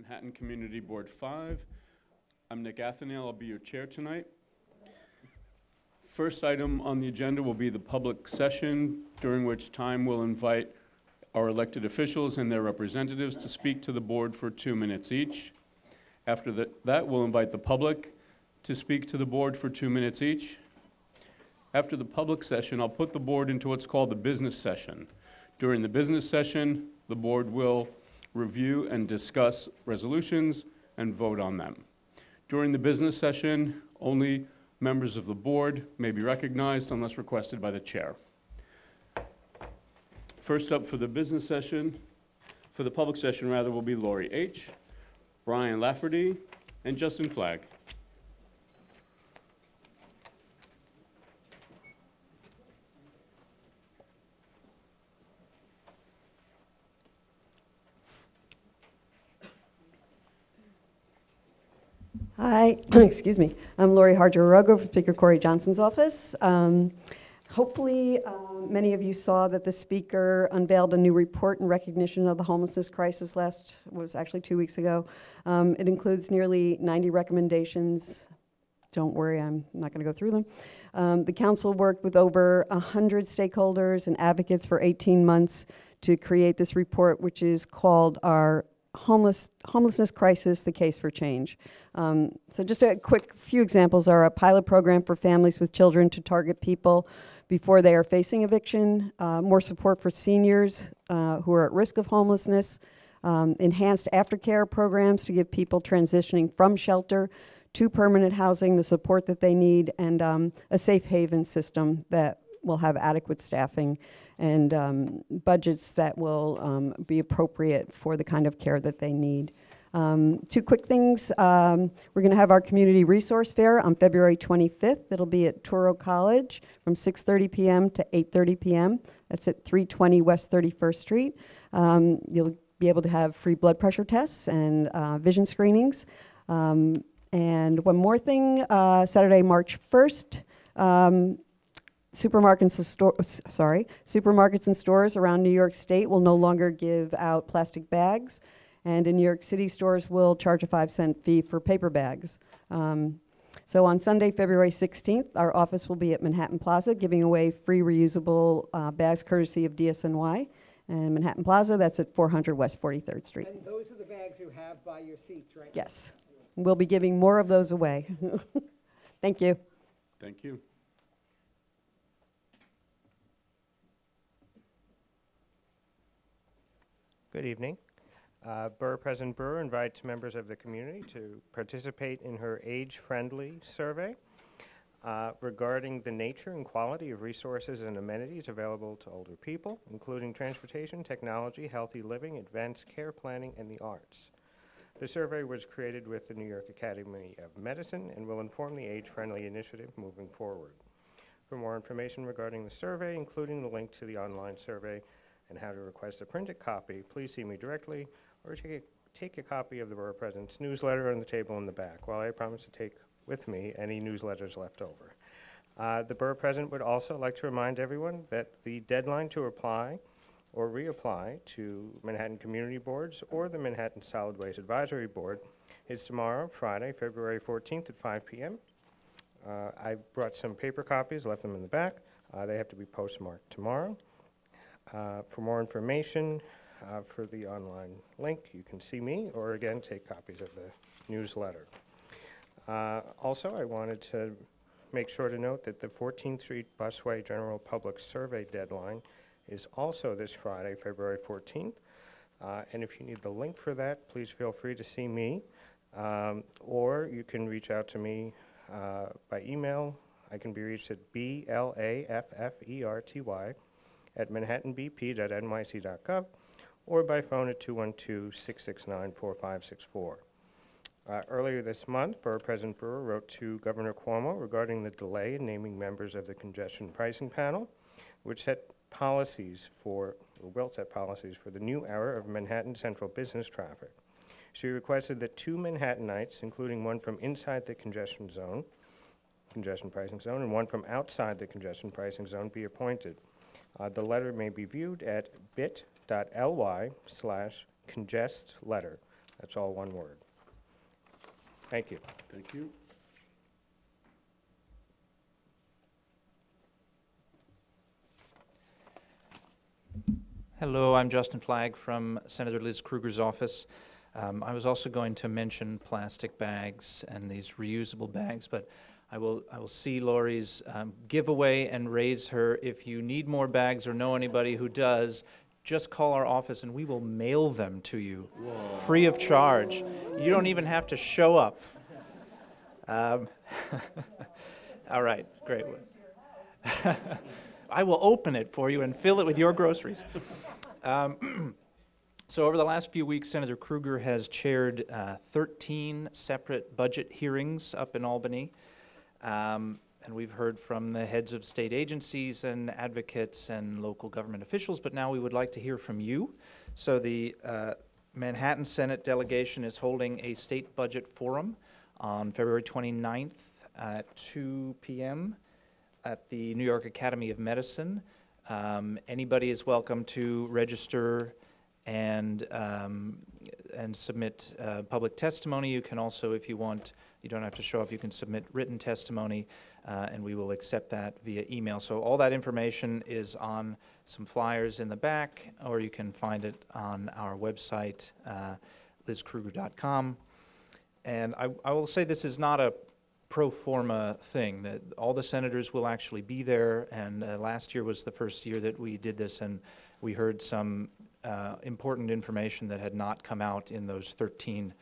Manhattan Community Board 5. I'm Nick Athanale. I'll be your chair tonight. First item on the agenda will be the public session, during which time we'll invite our elected officials and their representatives to speak to the board for 2 minutes each. After that, we'll invite the public to speak to the board for 2 minutes each. After the public session, I'll put the board into what's called the business session. During the business session, the board will review and discuss resolutions and vote on them. During the business session, only members of the board may be recognized unless requested by the chair. First up for the business session, for the public session rather, will be Lori H., Brian Lafferty, and Justin Flagg. Hi, excuse me. I'm Lori Harger-Rugo from Speaker Corey Johnson's office. Hopefully, many of you saw that the speaker unveiled a new report in recognition of the homelessness crisis was actually 2 weeks ago. It includes nearly 90 recommendations. Don't worry, I'm not going to go through them. The council worked with over 100 stakeholders and advocates for 18 months to create this report, which is called our Homelessness Crisis, the Case for Change. So just a quick few examples are a pilot program for families with children to target people before they are facing eviction, more support for seniors who are at risk of homelessness, enhanced aftercare programs to give people transitioning from shelter to permanent housing the support that they need, and a safe haven system that will have adequate staffing and budgets that will be appropriate for the kind of care that they need. Two quick things. We're going to have our community resource fair on February 25th. It'll be at Touro College from 6:30 p.m. to 8:30 p.m. That's at 320 West 31st Street. You'll be able to have free blood pressure tests and vision screenings. And one more thing, Saturday, March 1st, supermarkets and stores around New York State will no longer give out plastic bags, and in New York City, stores will charge a 5-cent fee for paper bags. So on Sunday, February 16th, our office will be at Manhattan Plaza giving away free reusable bags courtesy of DSNY. And Manhattan Plaza, that's at 400 West 43rd Street. And those are the bags you have by your seats, right? Yes. We'll be giving more of those away. Thank you. Thank you. Good evening. Borough President Brewer invites members of the community to participate in her age-friendly survey regarding the nature and quality of resources and amenities available to older people, including transportation, technology, healthy living, advanced care planning, and the arts. The survey was created with the New York Academy of Medicine and will inform the age-friendly initiative moving forward. For more information regarding the survey, including the link to the online survey and how to request a printed copy, please see me directly or take a copy of the Borough President's newsletter on the table in the back, while I promise to take with me any newsletters left over. The Borough President would also like to remind everyone that the deadline to apply or reapply to Manhattan Community Boards or the Manhattan Solid Waste Advisory Board is tomorrow, Friday, February 14th at 5 p.m. I brought some paper copies, left them in the back. They have to be postmarked tomorrow. For more information, for the online link, you can see me or again take copies of the newsletter. Also, I wanted to make sure to note that the 14th Street Busway General Public Survey deadline is also this Friday, February 14th. And if you need the link for that, please feel free to see me, or you can reach out to me by email. I can be reached at blafferty@manhattanbp.nyc.gov or by phone at 212-669-4564. Earlier this month, Borough President Brewer wrote to Governor Cuomo regarding the delay in naming members of the congestion pricing panel, which will set policies for the new era of Manhattan Central business traffic. She requested that 2 Manhattanites, including one from inside the congestion pricing zone, and one from outside the congestion pricing zone, be appointed. The letter may be viewed at bit.ly/congestletter. That's all one word. Thank you. Thank you. Hello, I'm Justin Flagg from Senator Liz Krueger's office. I was also going to mention plastic bags and these reusable bags, but I will see Lori's giveaway and raise her. If you need more bags or know anybody who does, just call our office and we will mail them to you free of charge. You don't even have to show up. All right, great. I will open it for you and fill it with your groceries. So over the last few weeks, Senator Krueger has chaired 13 separate budget hearings up in Albany. And we've heard from the heads of state agencies and advocates and local government officials, but now we would like to hear from you. So the Manhattan Senate delegation is holding a state budget forum on February 29th at 2 p.m. at the New York Academy of Medicine. Anybody is welcome to register and submit public testimony. You can also, if you want, you don't have to show up, you can submit written testimony, and we will accept that via email. So all that information is on some flyers in the back, or you can find it on our website, lizkrueger.com. And I will say this is not a pro forma thing, that all the senators will actually be there, and last year was the first year that we did this, and we heard some important information that had not come out in those 13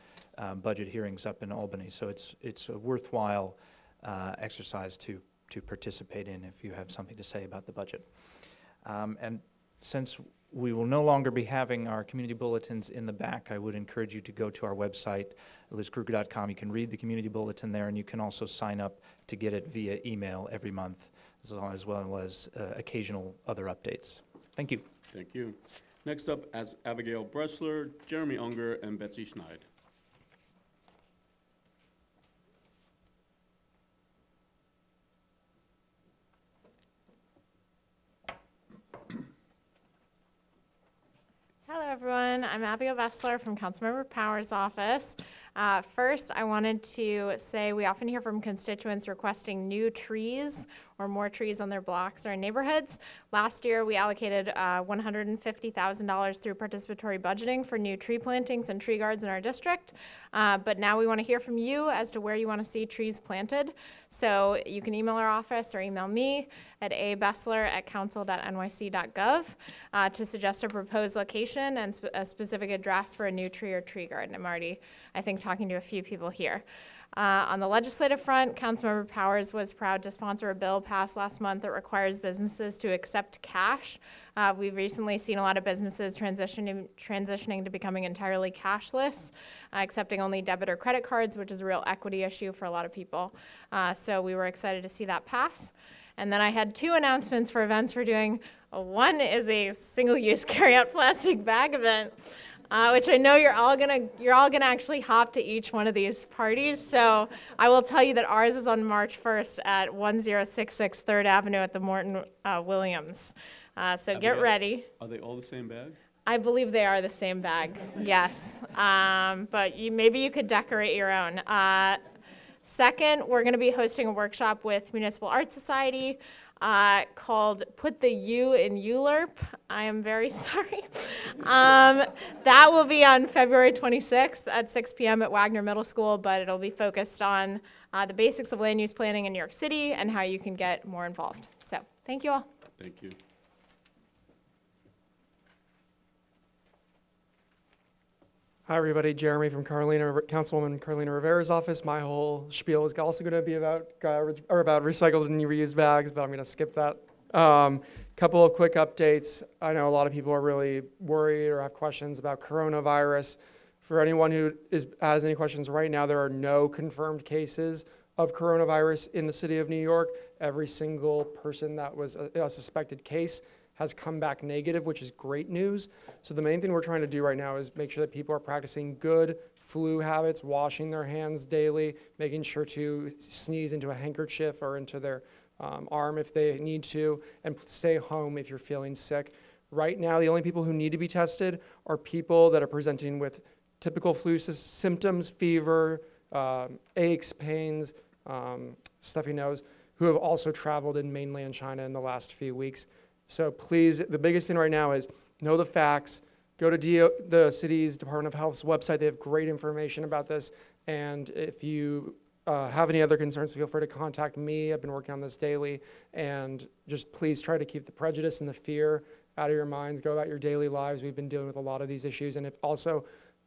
budget hearings up in Albany. So it's a worthwhile exercise to participate in if you have something to say about the budget. And since we will no longer be having our community bulletins in the back, I would encourage you to go to our website, lizkrueger.com. You can read the community bulletin there, and you can also sign up to get it via email every month, as well as occasional other updates. Thank you. Thank you. Next up, as Abigail Bressler, Jeremy Unger, and Betsy Schneid. Hello, everyone. I'm Abigail Bressler from Councilmember Power's office. First, I wanted to say we often hear from constituents requesting new trees or more trees on their blocks or in neighborhoods. Last year, we allocated $150,000 through participatory budgeting for new tree plantings and tree guards in our district. But now we want to hear from you as to where you want to see trees planted. So you can email our office or email me at abessler@council.nyc.gov to suggest a proposed location and a specific address for a new tree or tree guard. And I'm already, I think, talking to a few people here. On the legislative front, Councilmember Powers was proud to sponsor a bill passed last month that requires businesses to accept cash. We've recently seen a lot of businesses transitioning to becoming entirely cashless, accepting only debit or credit cards, which is a real equity issue for a lot of people. So we were excited to see that pass. And then I had two announcements for events we're doing. One is a single-use carry-out plastic bag event, which I know you're all gonna actually hop to each one of these parties. So I will tell you that ours is on March 1st at 1066 3rd Avenue at the Morton Williams. So get ready. Are they all the same bag? I believe they are the same bag, yes. But maybe you could decorate your own. Second, we're going to be hosting a workshop with Municipal Art Society called Put the U in ULERP. I am very sorry. That will be on February 26th at 6 p.m. at Wagner Middle School, but it'll be focused on the basics of land use planning in New York City and how you can get more involved. So thank you all. Thank you. Hi, everybody. Jeremy from Councilwoman Carolina Rivera's office. My whole spiel is also going to be about recycled and reused bags, but I'm going to skip that. Couple of quick updates. I know a lot of people are really worried or have questions about coronavirus. For anyone who has any questions right now, there are no confirmed cases of coronavirus in the city of New York. Every single person that was a suspected case has come back negative, which is great news. So the main thing we're trying to do right now is make sure that people are practicing good flu habits, washing their hands daily, making sure to sneeze into a handkerchief or into their arm if they need to, and stay home if you're feeling sick. Right now, the only people who need to be tested are people that are presenting with typical flu symptoms, fever, aches, pains, stuffy nose, who have also traveled in mainland China in the last few weeks. So please, the biggest thing right now is know the facts. Go to the city's Department of Health's website. They have great information about this. And if you have any other concerns, feel free to contact me. I've been working on this daily. And just please try to keep the prejudice and the fear out of your minds. Go about your daily lives. We've been dealing with a lot of these issues. And if also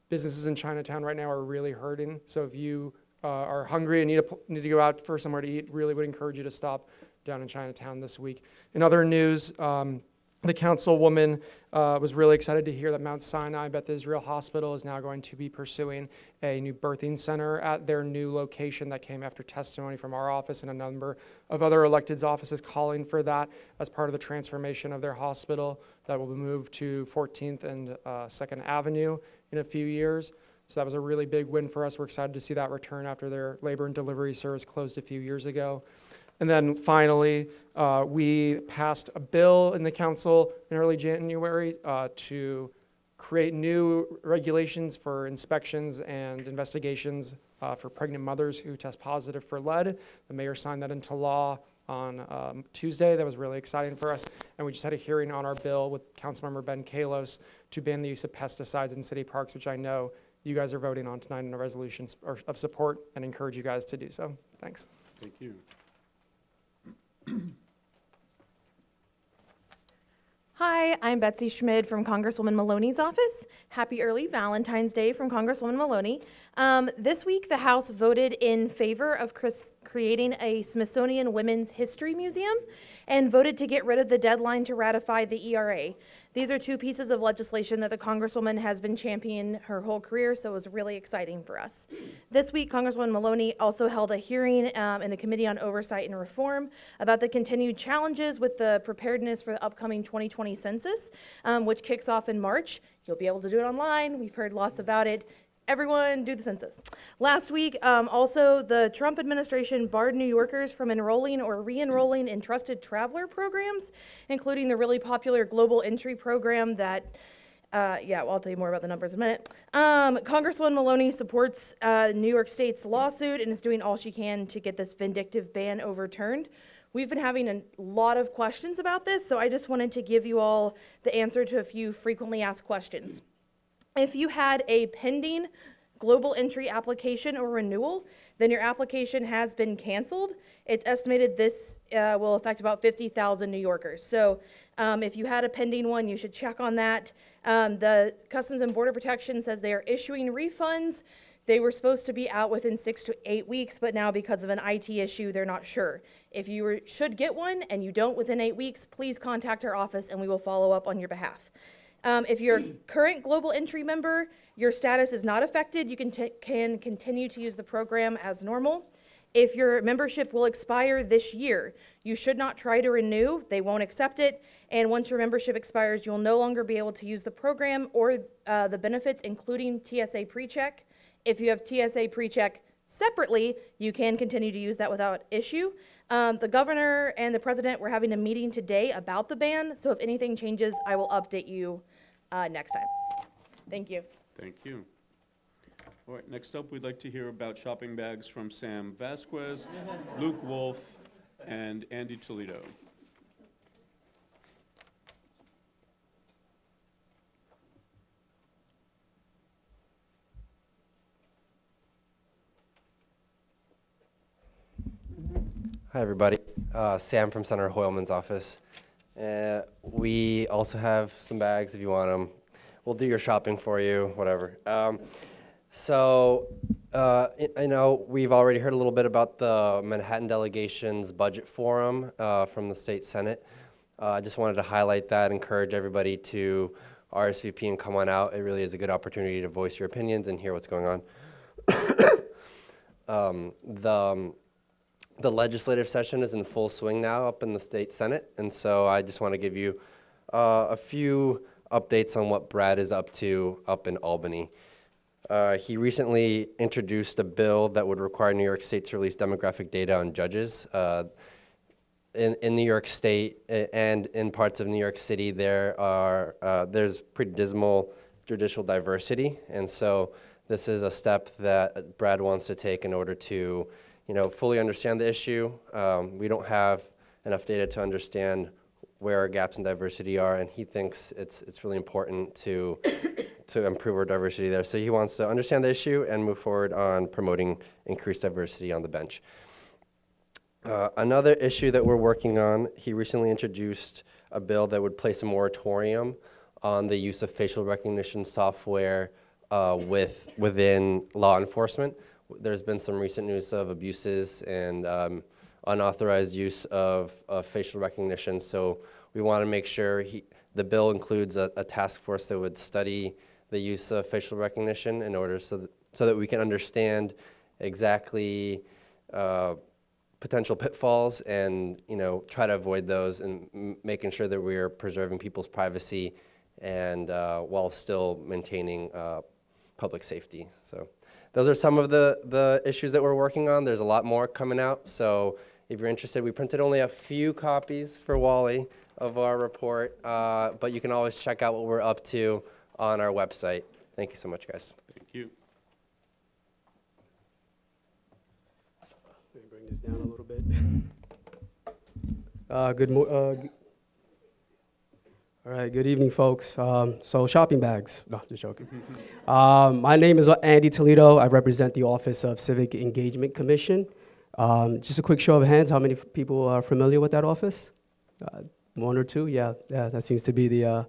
businesses in Chinatown right now are really hurting. So if you are hungry and need to go out for somewhere to eat, really would encourage you to stop down in Chinatown this week. In other news, the councilwoman was really excited to hear that Mount Sinai Beth Israel Hospital is now going to be pursuing a new birthing center at their new location. That came after testimony from our office and a number of other electeds' offices calling for that as part of the transformation of their hospital that will be moved to 14th and 2nd Avenue in a few years. So that was a really big win for us. We're excited to see that return after their labor and delivery service closed a few years ago. And then finally, we passed a bill in the council in early January to create new regulations for inspections and investigations for pregnant mothers who test positive for lead. The mayor signed that into law on Tuesday. That was really exciting for us. And we just had a hearing on our bill with Councilmember Ben Kalos to ban the use of pesticides in city parks, which I know you guys are voting on tonight in a resolution of support, and encourage you guys to do so. Thanks. Thank you. Hi, I'm Betsy Schmid from Congresswoman Maloney's office. Happy early Valentine's Day from Congresswoman Maloney. This week, the House voted in favor of creating a Smithsonian Women's History Museum and voted to get rid of the deadline to ratify the ERA. These are two pieces of legislation that the Congresswoman has been championing her whole career, so it was really exciting for us. This week, Congresswoman Maloney also held a hearing in the Committee on Oversight and Reform about the continued challenges with the preparedness for the upcoming 2020 census, which kicks off in March. You'll be able to do it online. We've heard lots about it. Everyone do the census. Last week, also, the Trump administration barred New Yorkers from enrolling or re-enrolling in trusted traveler programs, including the really popular Global Entry program that, well, I'll tell you more about the numbers in a minute. Congresswoman Maloney supports New York State's lawsuit and is doing all she can to get this vindictive ban overturned. We've been having a lot of questions about this, so I just wanted to give you all the answer to a few frequently asked questions. If you had a pending global entry application or renewal, then your application has been canceled. It's estimated this will affect about 50,000 New Yorkers. So if you had a pending one, you should check on that. The Customs and Border Protection says they are issuing refunds. They were supposed to be out within 6 to 8 weeks, but now because of an IT issue, they're not sure. If you should get one and you don't within 8 weeks, please contact our office and we will follow up on your behalf. If you're a current global entry member, your status is not affected. You can continue to use the program as normal. If your membership will expire this year, you should not try to renew. They won't accept it. And once your membership expires, you'll no longer be able to use the program or the benefits, including TSA PreCheck. If you have TSA PreCheck separately, you can continue to use that without issue. The governor and the president were having a meeting today about the ban, so if anything changes, I will update you next time. Thank you. Thank you. All right, next up, we'd like to hear about shopping bags from Sam Vasquez, Luke Wolf, and Andy Toledo. Hi, everybody. Sam from Senator Hoylman's office. We also have some bags if you want them. We'll do your shopping for you, whatever. I know we've already heard a little bit about the Manhattan delegation's budget forum from the state Senate. I just wanted to highlight that, encourage everybody to RSVP and come on out. It really is a good opportunity to voice your opinions and hear what's going on. The legislative session is in full swing now up in the state Senate, and so I just want to give you a few updates on what Brad is up to up in Albany. He recently introduced a bill that would require New York State to release demographic data on judges. In New York State and in parts of New York City, there's pretty dismal judicial diversity. And so this is a step that Brad wants to take in order to, fully understand the issue. We don't have enough data to understand where our gaps in diversity are, and he thinks it's really important to improve our diversity there. So he wants to understand the issue and move forward on promoting increased diversity on the bench. Another issue that we're working on, he recently introduced a bill that would place a moratorium on the use of facial recognition software within law enforcement. There's been some recent news of abuses and unauthorized use of facial recognition, so we want to make sure the bill includes a task force that would study the use of facial recognition in order so that we can understand exactly potential pitfalls and try to avoid those, and making sure that we're preserving people's privacy and while still maintaining public safety. So those are some of the issues that we're working on. There's a lot more coming out, so if you're interested, we printed only a few copies for Wally of our report, but you can always check out what we're up to on our website. Thank you so much, guys. Thank you. Let me bring this down a little bit. All right, good evening, folks. So shopping bags. No, just joking. My name is Andy Toledo. I represent the Office of Civic Engagement Commission. Just a quick show of hands, how many people are familiar with that office? One or two? Yeah, that seems to be the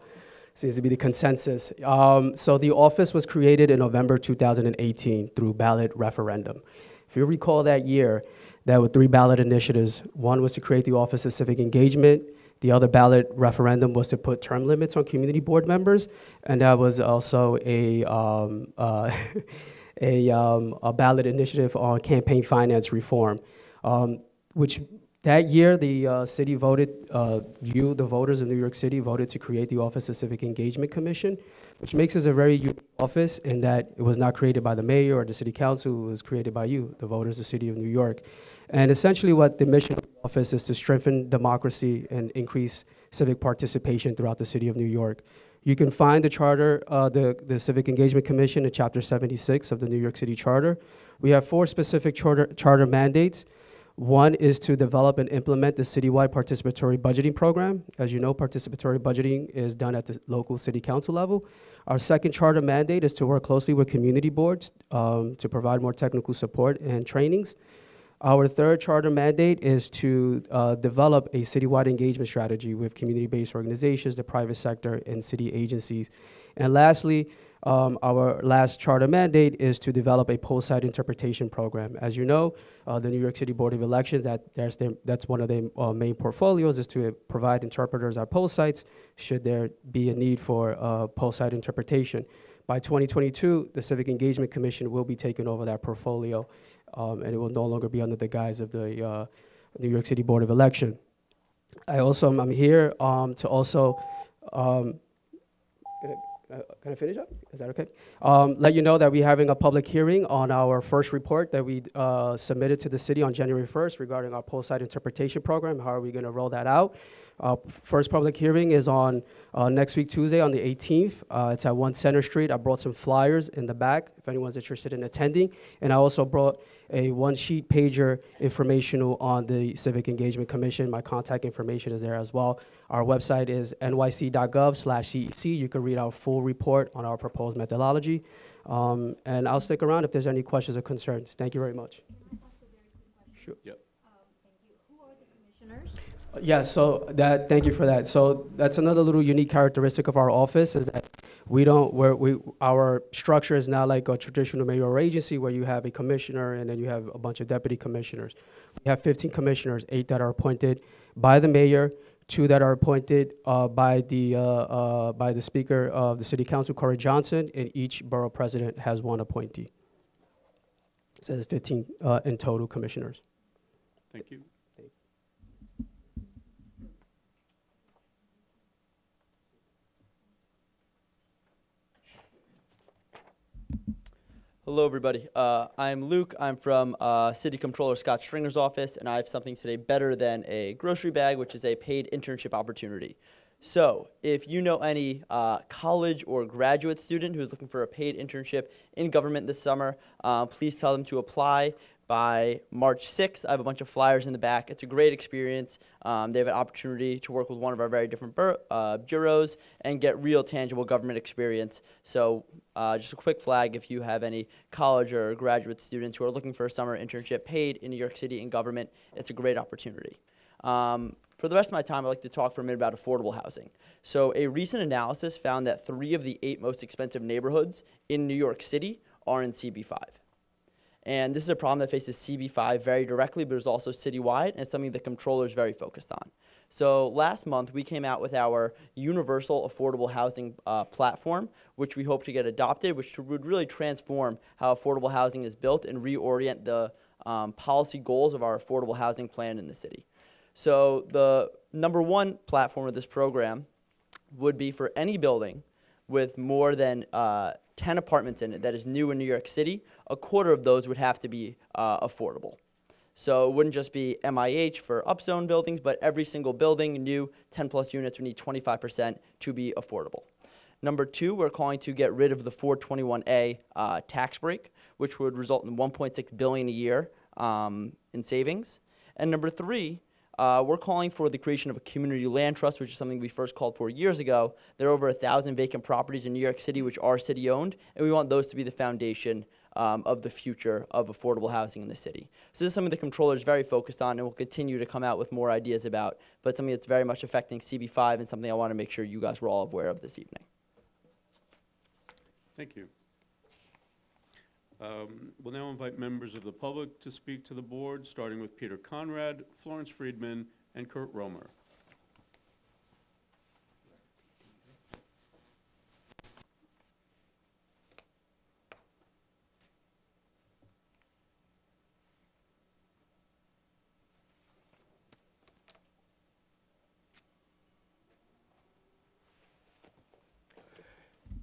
consensus. So the office was created in November 2018 through ballot referendum. If you recall that year, there were 3 ballot initiatives. One was to create the Office of Civic Engagement. The other ballot referendum was to put term limits on community board members, and that was also a ballot initiative on campaign finance reform, which that year the city voted, the voters of New York City voted to create the Office of Civic Engagement Commission, which makes us a very unique office in that it was not created by the mayor or the city council, it was created by you, the voters of the city of New York. And essentially what the mission of the office is to strengthen democracy and increase civic participation throughout the city of New York. You can find the charter, the Civic Engagement Commission in Chapter 76 of the New York City Charter. We have 4 specific charter mandates. One is to develop and implement the citywide participatory budgeting program. As you know, participatory budgeting is done at the local city council level. Our second charter mandate is to work closely with community boards to provide more technical support and trainings. Our third charter mandate is to develop a citywide engagement strategy with community-based organizations, the private sector, and city agencies. And lastly, our last charter mandate is to develop a poll-site interpretation program. As you know, the New York City Board of Elections, that's one of their main portfolios, is to provide interpreters at poll sites should there be a need for poll-site interpretation. By 2022, the Civic Engagement Commission will be taking over that portfolio, and it will no longer be under the guise of the New York City Board of Election. I'm here to also, can I finish up? Is that okay? Let you know that we're having a public hearing on our first report that we submitted to the city on January 1st regarding our poll-site interpretation program. How are we going to roll that out? First public hearing is on next week, Tuesday, on the 18th. It's at 1 Center Street. I brought some flyers in the back if anyone's interested in attending. And I also brought a 1-sheet pager informational on the Civic Engagement Commission. My contact information is there as well. Our website is nyc.gov/CEC. You can read our full report on our proposed methodology. And I'll stick around if there's any questions or concerns. Thank you very much. Sure. Yep. Yeah, so thank you for that. So that's another little unique characteristic of our office is that our structure is not like a traditional mayoral agency where you have a commissioner and then you have a bunch of deputy commissioners. We have 15 commissioners, 8 that are appointed by the mayor, 2 that are appointed by the Speaker of the City Council, Corey Johnson, and each borough president has 1 appointee. So there's 15 in total commissioners. Thank you. Hello, everybody. I'm Luke. I'm from City Comptroller Scott Stringer's office, and I have something today better than a grocery bag, which is a paid internship opportunity. So if you know any college or graduate student who's looking for a paid internship in government this summer, please tell them to apply by March 6th. I have a bunch of flyers in the back. It's a great experience. They have an opportunity to work with one of our very different bureaus and get real tangible government experience. So just a quick flag if you have any college or graduate students who are looking for a summer internship paid in New York City in government. It's a great opportunity. For the rest of my time, I'd like to talk for a minute about affordable housing. So a recent analysis found that 3 of the 8 most expensive neighborhoods in New York City are in CB5. And this is a problem that faces CB5 very directly, but is also citywide, and it's something the comptroller is very focused on. So last month, we came out with our universal affordable housing platform, which we hope to get adopted, which would really transform how affordable housing is built and reorient the policy goals of our affordable housing plan in the city. So the #1 platform of this program would be for any building with more than 10 apartments in it that is new in New York City. A quarter of those would have to be affordable. So it wouldn't just be MIH for upzone buildings, but every single building, new 10+ units, would need 25% to be affordable. #2, we're calling to get rid of the 421A tax break, which would result in $1.6 billion a year in savings. And #3, we're calling for the creation of a community land trust, which is something we first called for years ago. There are over 1,000 vacant properties in New York City which are city-owned, and we want those to be the foundation of the future of affordable housing in the city. So this is something the comptroller is very focused on and will continue to come out with more ideas about, but something that's very much affecting CB5 and something I want to make sure you guys were all aware of this evening. Thank you. We'll now invite members of the public to speak to the board, starting with Peter Conrad, Florence Friedman, and Kurt Romer.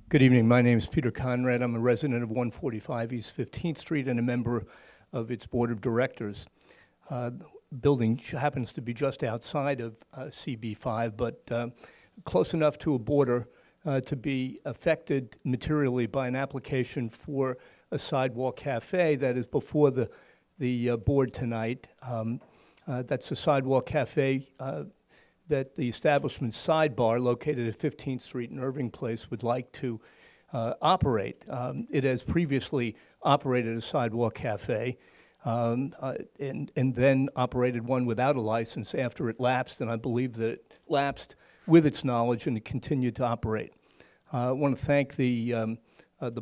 Good evening. My name is Peter Conrad. I'm a resident of 145 East 15th Street and a member of its board of directors. Building happens to be just outside of CB5, but close enough to a border to be affected materially by an application for a sidewalk cafe that is before the board tonight. That's a sidewalk cafe that the establishment Sidebar, located at 15th Street and Irving Place, would like to operate. It has previously operated a sidewalk cafe and then operated one without a license after it lapsed, and I believe that it lapsed with its knowledge and it continued to operate. I want to thank the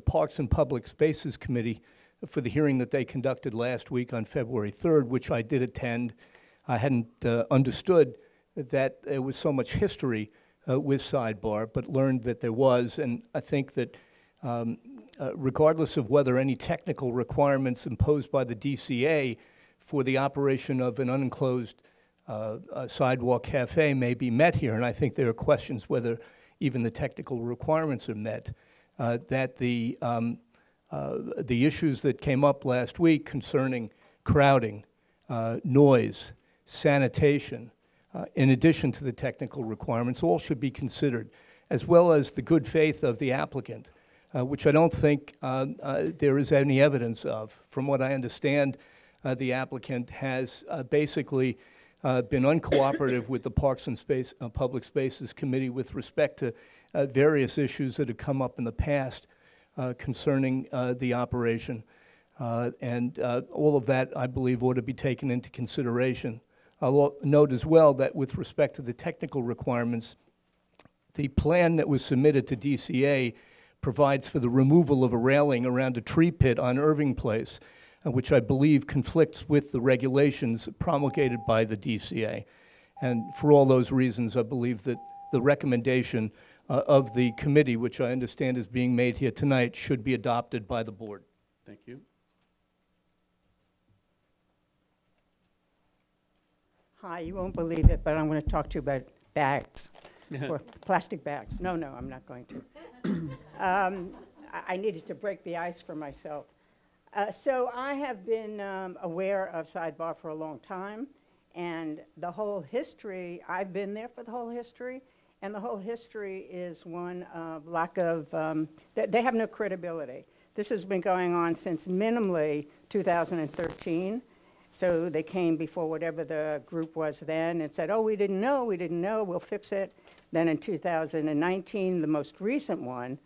Parks and Public Spaces Committee for the hearing that they conducted last week on February 3rd, which I did attend. I hadn't understood that there was so much history with Sidebar, but learned that there was, and I think that regardless of whether any technical requirements imposed by the DCA for the operation of an unenclosed sidewalk cafe may be met here, and I think there are questions whether even the technical requirements are met, that the issues that came up last week concerning crowding, noise, sanitation, in addition to the technical requirements, all should be considered, as well as the good faith of the applicant, which I don't think there is any evidence of. From what I understand, the applicant has basically been uncooperative with the Parks and Public Spaces Committee with respect to various issues that have come up in the past concerning the operation. And all of that, I believe, ought to be taken into consideration. I'll note as well that with respect to the technical requirements, the plan that was submitted to DCA provides for the removal of a railing around a tree pit on Irving Place, which I believe conflicts with the regulations promulgated by the DCA. And for all those reasons, I believe that the recommendation of the committee, which I understand is being made here tonight, should be adopted by the board. Thank you. Hi, you won't believe it, but I'm going to talk to you about bags, or plastic bags. No, I'm not going to. I needed to break the ice for myself. So I have been aware of Sidebar for a long time, and the whole history, I've been there for the whole history, And the whole history is one of lack of, they have no credibility. This has been going on since minimally 2013. So they came before whatever the group was then and said, oh, we didn't know, we'll fix it. Then in 2019, the most recent one,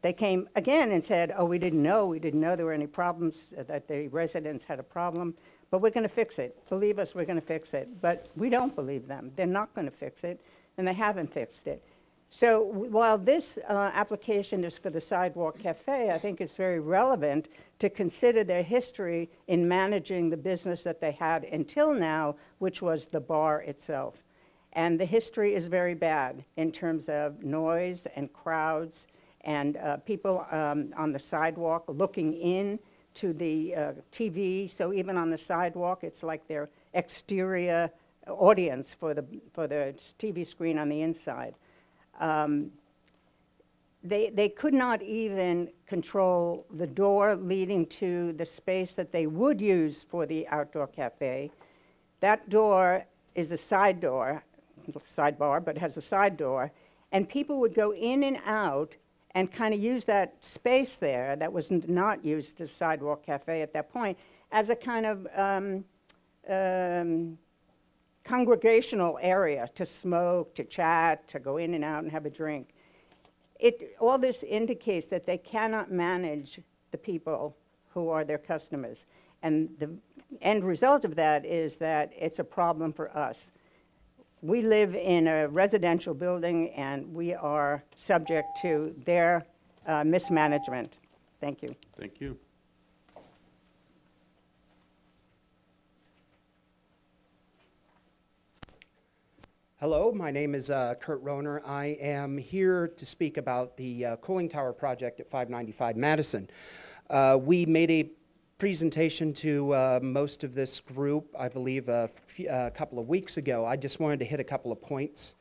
they came again and said, oh, we didn't know there were any problems, that the residents had a problem, but we're going to fix it. Believe us, we're going to fix it. But we don't believe them. They're not going to fix it, and they haven't fixed it. So while this application is for the Sidewalk Cafe, I think it's very relevant to consider their history in managing the business that they had until now, which was the bar itself. And the history is very bad in terms of noise and crowds and people on the sidewalk looking in to the TV. So even on the sidewalk, it's like their exterior audience for the TV screen on the inside. They could not even control the door leading to the space that they would use for the outdoor cafe. That door is a side door, sidebar, but has a side door, and people would go in and out and kind of use that space there that was not used as sidewalk cafe at that point as a kind of congregational area to smoke, to chat, to go in and out and have a drink. All this indicates that they cannot manage the people who are their customers. And the end result of that is that it's a problem for us. We live in a residential building and we are subject to their mismanagement. Thank you. Thank you. Hello, my name is Kurt Rohner. I am here to speak about the cooling tower project at 595 Madison. We made a presentation to most of this group, I believe, a couple of weeks ago. I just wanted to hit a couple of points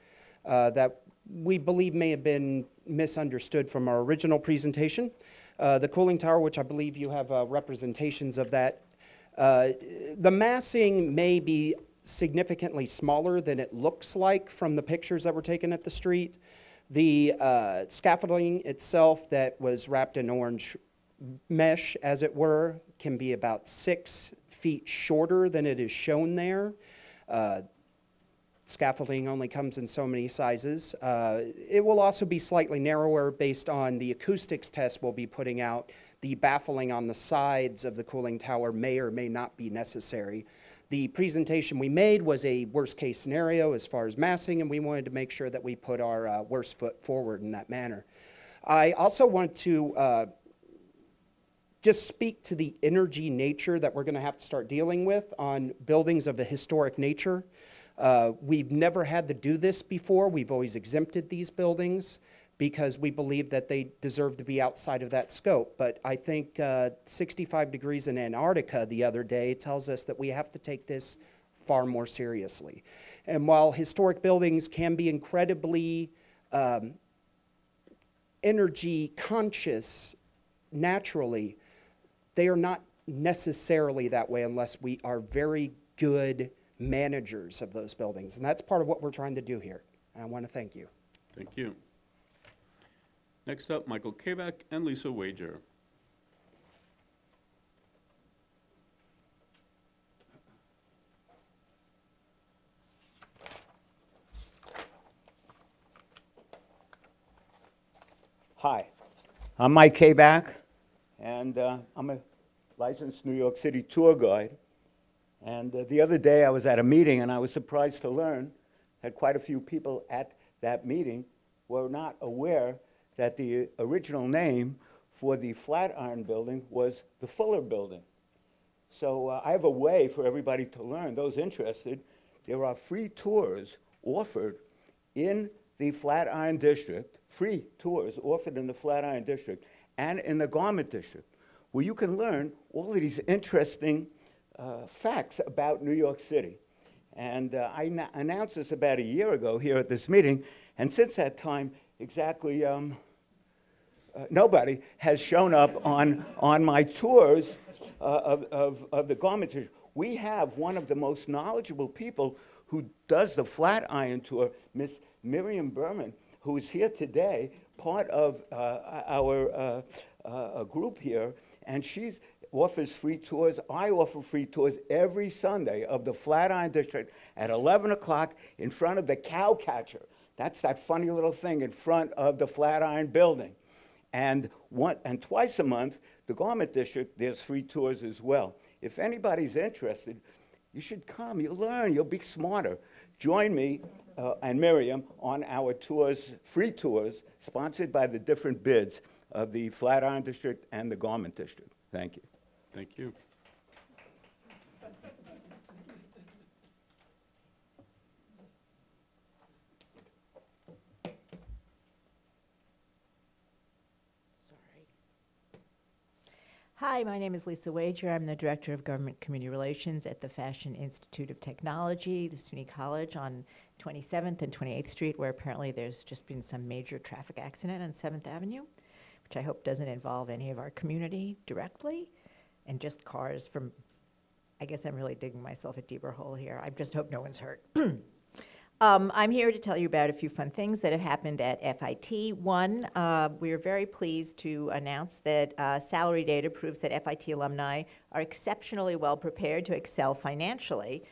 that we believe may have been misunderstood from our original presentation. The cooling tower, which I believe you have representations of that, the massing may be significantly smaller than it looks like from the pictures that were taken at the street. The scaffolding itself that was wrapped in orange mesh, as it were, can be about 6 feet shorter than it is shown there. Scaffolding only comes in so many sizes. It will also be slightly narrower based on the acoustics test we'll be putting out. The baffling on the sides of the cooling tower may or may not be necessary. The presentation we made was a worst case scenario as far as massing, and we wanted to make sure that we put our worst foot forward in that manner. I also want to just speak to the energy nature that we're going to have to start dealing with on buildings of a historic nature. We've never had to do this before. We've always exempted these buildings because we believe that they deserve to be outside of that scope. But I think 65 degrees in Antarctica the other day tells us that we have to take this far more seriously. And while historic buildings can be incredibly energy conscious naturally, they are not necessarily that way unless we are very good managers of those buildings. And that's part of what we're trying to do here. And I want to thank you. Thank you. Next up, Michael Kabak and Lisa Wager. Hi, I'm Mike Kabak, and I'm a licensed New York City tour guide. And the other day I was at a meeting and I was surprised to learn that quite a few people at that meeting were not aware that the original name for the Flatiron Building was the Fuller Building. So I have a way for everybody to learn. Those interested, there are free tours offered in the Flatiron District, free tours offered in the Flatiron District and in the Garment District, where you can learn all of these interesting facts about New York City. And I announced this about a year ago here at this meeting, and since that time, exactly nobody has shown up on my tours of the Garment District. We have one of the most knowledgeable people who does the Flatiron tour, Miss Miriam Berman, who is here today, part of our group here, and she offers free tours. I offer free tours every Sunday of the Flatiron District at 11 o'clock in front of the cow catcher. That's that funny little thing in front of the Flatiron building. And twice a month, the Garment District, there's free tours as well. If anybody's interested, you should come. You'll learn. You'll be smarter. Join me and Miriam on our tours, free tours, sponsored by the different bids of the Flatiron District and the Garment District. Thank you. Thank you. Hi, my name is Lisa Wager. I'm the Director of Government Community Relations at the Fashion Institute of Technology, the SUNY College on 27th and 28th Street, where apparently there's just been some major traffic accident on 7th Avenue, which I hope doesn't involve any of our community directly, and just cars from, I guess I'm really digging myself a deeper hole here. I just hope no one's hurt. I'm here to tell you about a few fun things that have happened at FIT. One, we are very pleased to announce that salary data proves that FIT alumni are exceptionally well prepared to excel financially.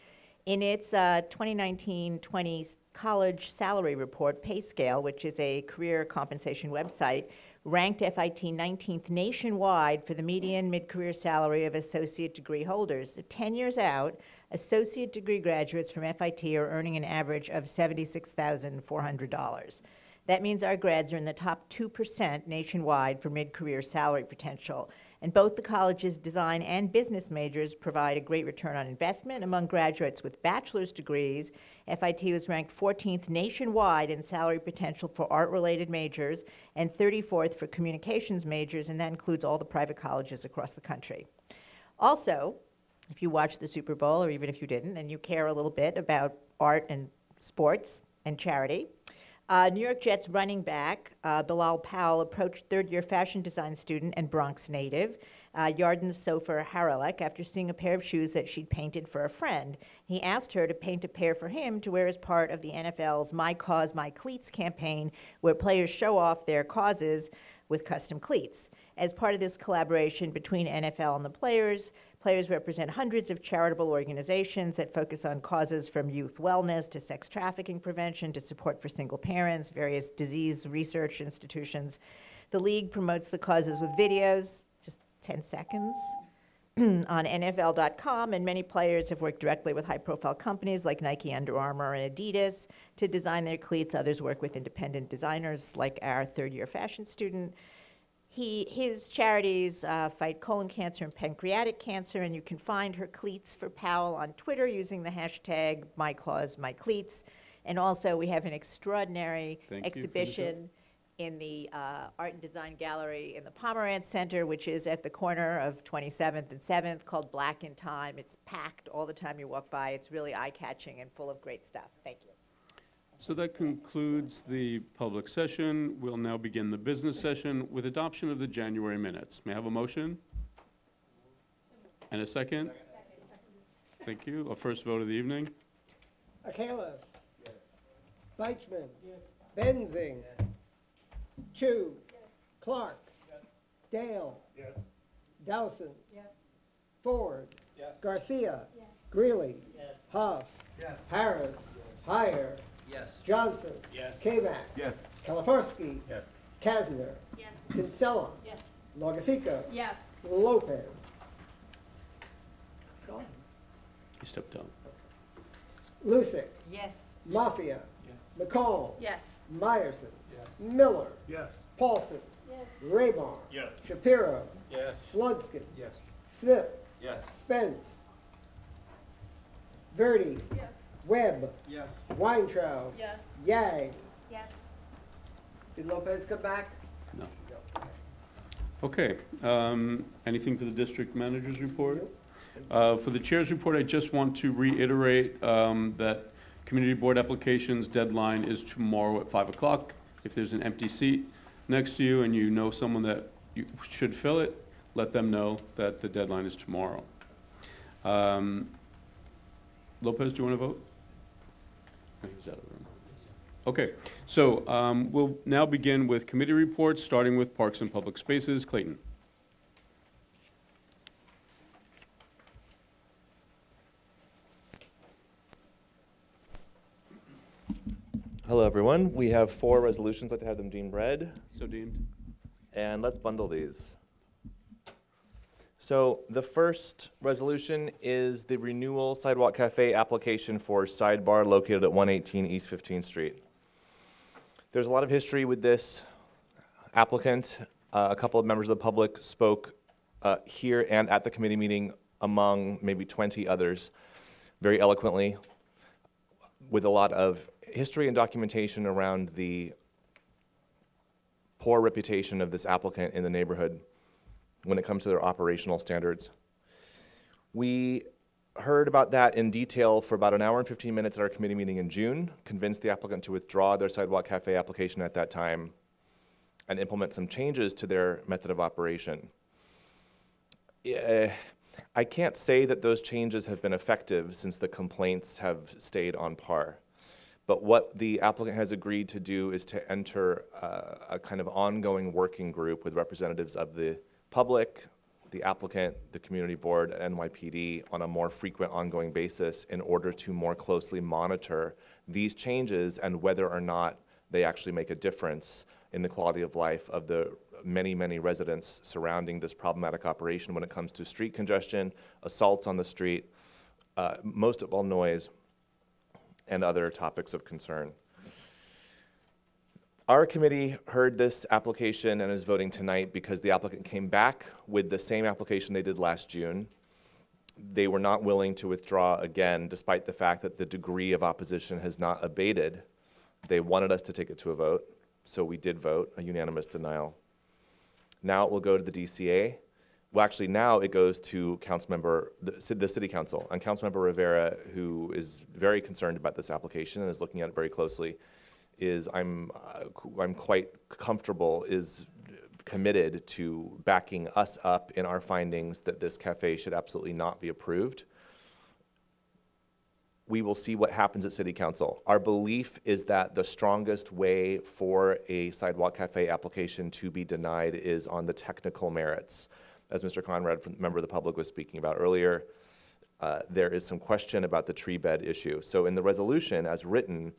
In its 2019-20 college salary report, Pay Scale, which is a career compensation website, ranked FIT 19th nationwide for the median mid-career salary of associate degree holders. 10 years out, associate degree graduates from FIT are earning an average of $76,400. That means our grads are in the top 2% nationwide for mid-career salary potential. And both the college's design and business majors provide a great return on investment. Among graduates with bachelor's degrees, FIT was ranked 14th nationwide in salary potential for art-related majors and 34th for communications majors, and that includes all the private colleges across the country. Also, if you watched the Super Bowl, or even if you didn't, and you care a little bit about art and sports and charity, New York Jets running back Bilal Powell approached third-year fashion design student and Bronx native Yarden Sofer Haralek after seeing a pair of shoes that she'd painted for a friend. He asked her to paint a pair for him to wear as part of the NFL's My Cause, My Cleats campaign, where players show off their causes with custom cleats. As part of this collaboration between NFL and the players represent hundreds of charitable organizations that focus on causes from youth wellness to sex trafficking prevention to support for single parents, various disease research institutions. The league promotes the causes with videos, just 10 seconds, on NFL.com, and many players have worked directly with high-profile companies like Nike, Under Armour, and Adidas to design their cleats. Others work with independent designers like our third-year fashion student. His charities fight colon cancer and pancreatic cancer, and you can find her cleats for Powell on Twitter using the hashtag #MyCauseMyCleats. And also, we have an extraordinary exhibition in the Art and Design Gallery in the Pomerantz Center, which is at the corner of 27th and 7th, called Black in Time. It's packed all the time you walk by. It's really eye-catching and full of great stuff. Thank you. So that concludes the public session. We'll now begin the business session with adoption of the January minutes. May I have a motion? And a second? Thank you. A first vote of the evening. Akalis. Yes. Beichman. Yes. Benzing. Yes. Chu. Yes. Clark. Yes. Dale. Yes. Dowson. Yes. Ford. Yes. Garcia. Yes. Greeley. Yes. Haas. Yes. Harris. Yes. Heyer. Yes. Johnson. Yes. Kabak. Yes. Kaliforski. Yes. Kasner. Yes. Kinsella. Yes. Logasica. Yes. Lopez. You stepped down. Lusick. Yes. Mafia. Yes. McCall. Yes. Meyerson. Yes. Miller. Yes. Paulson. Yes. Raybarn. Yes. Shapiro. Yes. Sludskin. Yes. Smith. Yes. Spence. Verdi. Yes. Webb. Yes. Weintraub. Yes. Yang. Yes. Did Lopez come back? No. Okay. Anything for the district manager's report? For the chair's report, I just want to reiterate that community board applications deadline is tomorrow at 5 o'clock. If there's an empty seat next to you and you know someone that you should fill it, let them know that the deadline is tomorrow. Lopez, do you want to vote? He's out of the room. Okay, so we'll now begin with committee reports, starting with Parks and Public Spaces. Clayton. Hello, everyone. We have 4 resolutions. I'd like to have them deemed read. So deemed. And let's bundle these. So the first resolution is the renewal sidewalk cafe application for Sidebar located at 118 East 15th Street. There's a lot of history with this applicant. A couple of members of the public spoke here and at the committee meeting, among maybe 20 others, very eloquently, with a lot of history and documentation around the poor reputation of this applicant in the neighborhood when it comes to their operational standards. We heard about that in detail for about an hour and 15 minutes at our committee meeting in June, convinced the applicant to withdraw their sidewalk cafe application at that time and implement some changes to their method of operation. I can't say that those changes have been effective since the complaints have stayed on par. But what the applicant has agreed to do is to enter a kind of ongoing working group with representatives of the public, the applicant, the community board, and NYPD on a more frequent ongoing basis in order to more closely monitor these changes and whether or not they actually make a difference in the quality of life of the many, many residents surrounding this problematic operation when it comes to street congestion, assaults on the street, most of all noise, and other topics of concern. Our committee heard this application and is voting tonight because the applicant came back with the same application they did last June. They were not willing to withdraw again, despite the fact that the degree of opposition has not abated. They wanted us to take it to a vote, so we did vote, a unanimous denial. Now it will go to the DCA. Well, actually, now it goes to the City Council, and Councilmember Rivera, who is very concerned about this application and is looking at it very closely, I'm quite comfortable, is committed to backing us up in our findings that this cafe should absolutely not be approved. We will see what happens at City Council. Our belief is that the strongest way for a sidewalk cafe application to be denied is on the technical merits. As Mr. Conrad, member of the public, was speaking about earlier, there is some question about the tree bed issue. So in the resolution as written,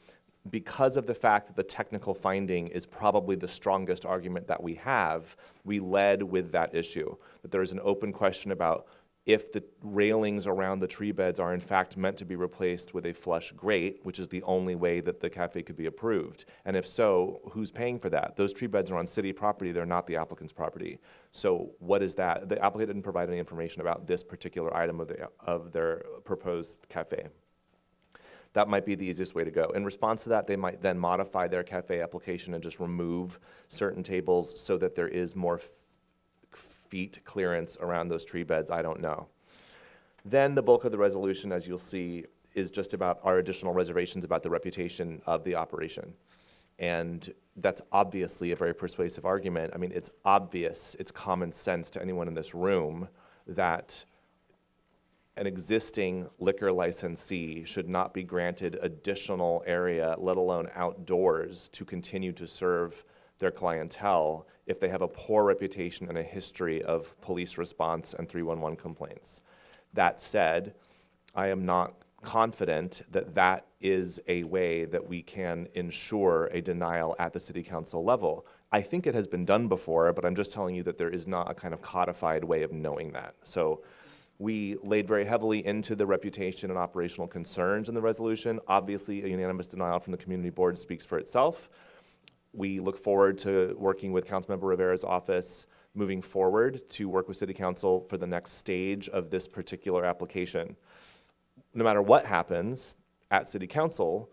because of the fact that the technical finding is probably the strongest argument that we have, we led with that issue, that there is an open question about if the railings around the tree beds are in fact meant to be replaced with a flush grate, which is the only way that the cafe could be approved. And if so, who's paying for that? Those tree beds are on city property, they're not the applicant's property. So what is that? The applicant didn't provide any information about this particular item of their proposed cafe. That might be the easiest way to go. In response to that, they might then modify their cafe application and just remove certain tables so that there is more feet clearance around those tree beds. I don't know. Then the bulk of the resolution, as you'll see, is just about our additional reservations about the reputation of the operation. And that's obviously a very persuasive argument. I mean, it's obvious, it's common sense to anyone in this room that an existing liquor licensee should not be granted additional area, let alone outdoors, to continue to serve their clientele if they have a poor reputation and a history of police response and 311 complaints. That said, I am not confident that that is a way that we can ensure a denial at the City Council level. I think it has been done before, but I'm just telling you that there is not a kind of codified way of knowing that. So we laid very heavily into the reputation and operational concerns in the resolution. Obviously, a unanimous denial from the community board speaks for itself. We look forward to working with Councilmember Rivera's office moving forward to work with City Council for the next stage of this particular application. No matter what happens at City Council,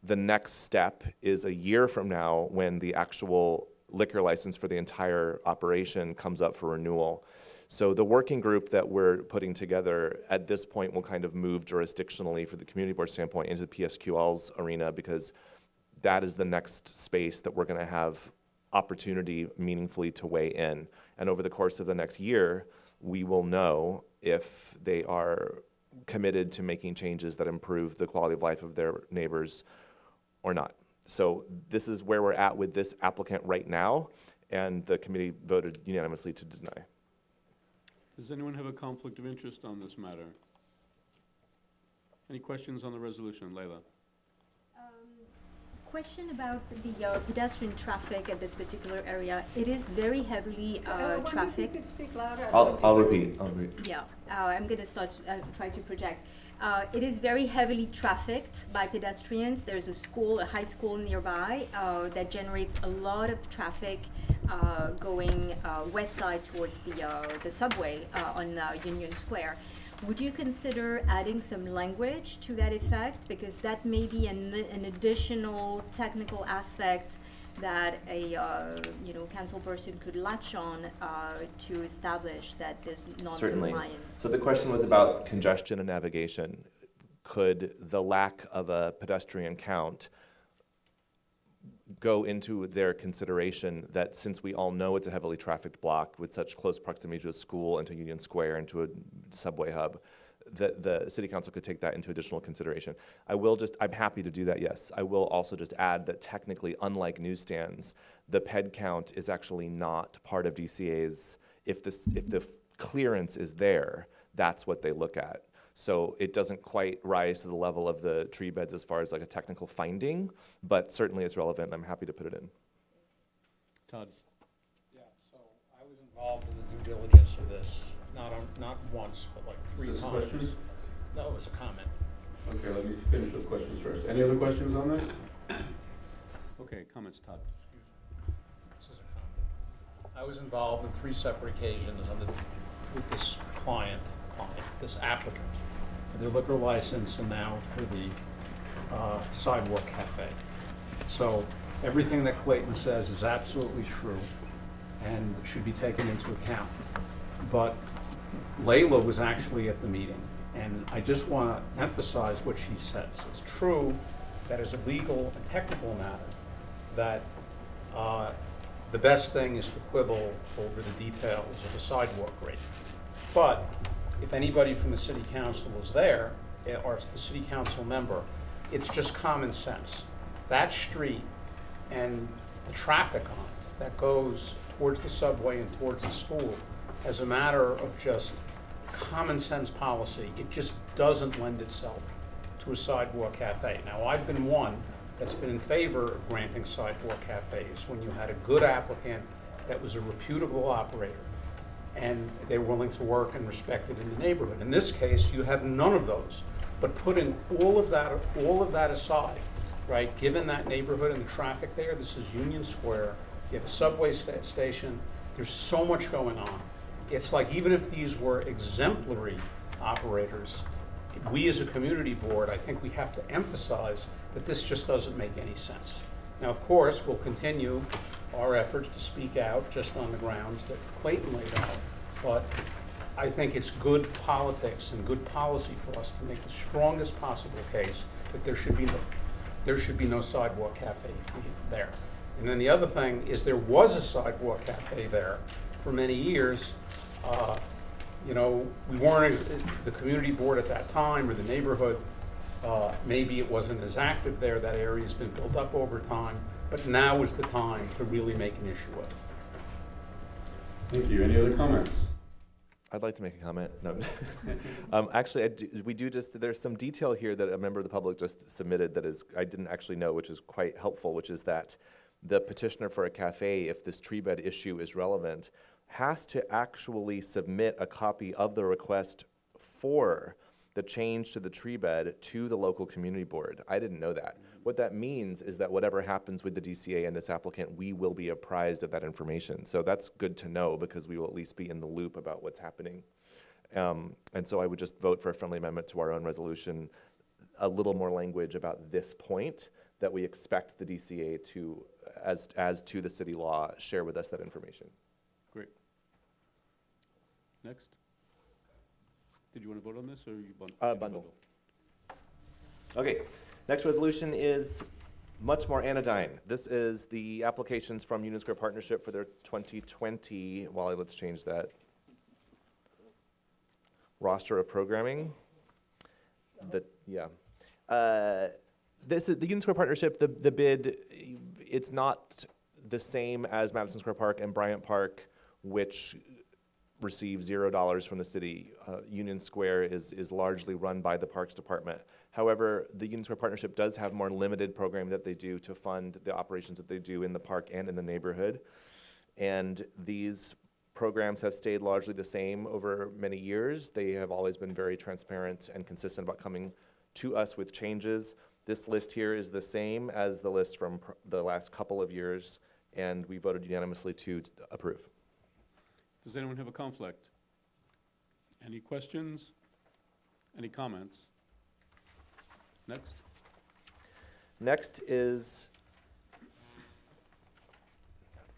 the next step is a year from now when the actual liquor license for the entire operation comes up for renewal. So the working group that we're putting together at this point will kind of move jurisdictionally for the community board standpoint into the PSQL's arena, because that is the next space that we're going to have opportunity meaningfully to weigh in. And over the course of the next year, we will know if they are committed to making changes that improve the quality of life of their neighbors or not. So this is where we're at with this applicant right now, and the committee voted unanimously to deny. Does anyone have a conflict of interest on this matter? Any questions on the resolution? Layla? Question about the pedestrian traffic at this particular area. It is very heavily traffic. If you could speak louder. I'll repeat. Yeah, I'm going to try to project. It is very heavily trafficked by pedestrians. There's a school, a high school nearby that generates a lot of traffic going west side towards the subway on Union Square. Would you consider adding some language to that effect? Because that may be an additional technical aspect that a council person could latch on to establish that there's non-compliance. Certainly. So the question was about congestion and navigation. Could the lack of a pedestrian count go into their consideration that since we all know it's a heavily trafficked block with such close proximity to a school and to Union Square and to a subway hub, that the city council could take that into additional consideration? I'm happy to do that, yes. I will also just add that technically, unlike newsstands, the ped count is actually not part of DCA's. If the clearance is there, that's what they look at. So it doesn't quite rise to the level of the tree beds as far as like a technical finding, but certainly it's relevant. I'm happy to put it in. Todd? Yeah, so I was involved in the due diligence of this, not once, but like 3 times. Is this a question? No, it was a comment. Okay, let me finish with questions first. Any other questions on this? Okay, comments, Todd. This is a comment. I was involved in 3 separate occasions with this this applicant, for their liquor license and now for the sidewalk cafe. So everything that Clayton says is absolutely true and should be taken into account. But Layla was actually at the meeting, and I just want to emphasize what she says. It's true that as a legal and technical matter, that the best thing is to quibble over the details of the sidewalk rate. But if anybody from the city council is there, or the city council member, it's just common sense. That street and the traffic on it that goes towards the subway and towards the school, as a matter of just common sense policy, it just doesn't lend itself to a sidewalk cafe. Now, I've been one that's been in favor of granting sidewalk cafes when you had a good applicant that was a reputable operator and they were willing to work and respected in the neighborhood. In this case, you have none of those. But putting all of that aside, right? Given that neighborhood and the traffic there, this is Union Square. You have a subway station. There's so much going on. It's like even if these were exemplary operators, we as a community board, I think we have to emphasize that this just doesn't make any sense. Now, of course, we'll continue our efforts to speak out just on the grounds that Clayton laid out, but I think it's good politics and good policy for us to make the strongest possible case that there should be no sidewalk cafe there. And then the other thing is there was a sidewalk cafe there for many years. You know, we weren't the community board at that time or the neighborhood. Maybe it wasn't as active there. That area's been built up over time. But now is the time to really make an issue of it. Thank you. Any other comments? I'd like to make a comment. No. Actually, there's some detail here that a member of the public just submitted that I didn't actually know, which is quite helpful, which is that the petitioner for a cafe, if this tree bed issue is relevant, has to actually submit a copy of the request for the change to the tree bed to the local community board. I didn't know that. What that means is that whatever happens with the DCA and this applicant, we will be apprised of that information. So that's good to know because we will at least be in the loop about what's happening. And so I would just vote for a friendly amendment to our own resolution, a little more language about this point, that we expect the DCA to, as to the city law, share with us that information. Great. Next. Did you want to vote on this or you bundle? Okay. Next resolution is much more anodyne. This is the applications from Union Square Partnership for their 2020, Wally, let's change that, roster of programming. This is the Union Square Partnership. The bid, it's not the same as Madison Square Park and Bryant Park, which receive $0 from the city. Union Square is largely run by the Parks Department. However, the Union Square Partnership does have more limited programming that they do to fund the operations that they do in the park and in the neighborhood. And these programs have stayed largely the same over many years. They have always been very transparent and consistent about coming to us with changes. This list here is the same as the list from the last couple of years, and we voted unanimously to approve. Does anyone have a conflict? Any questions? Any comments? Next. Next is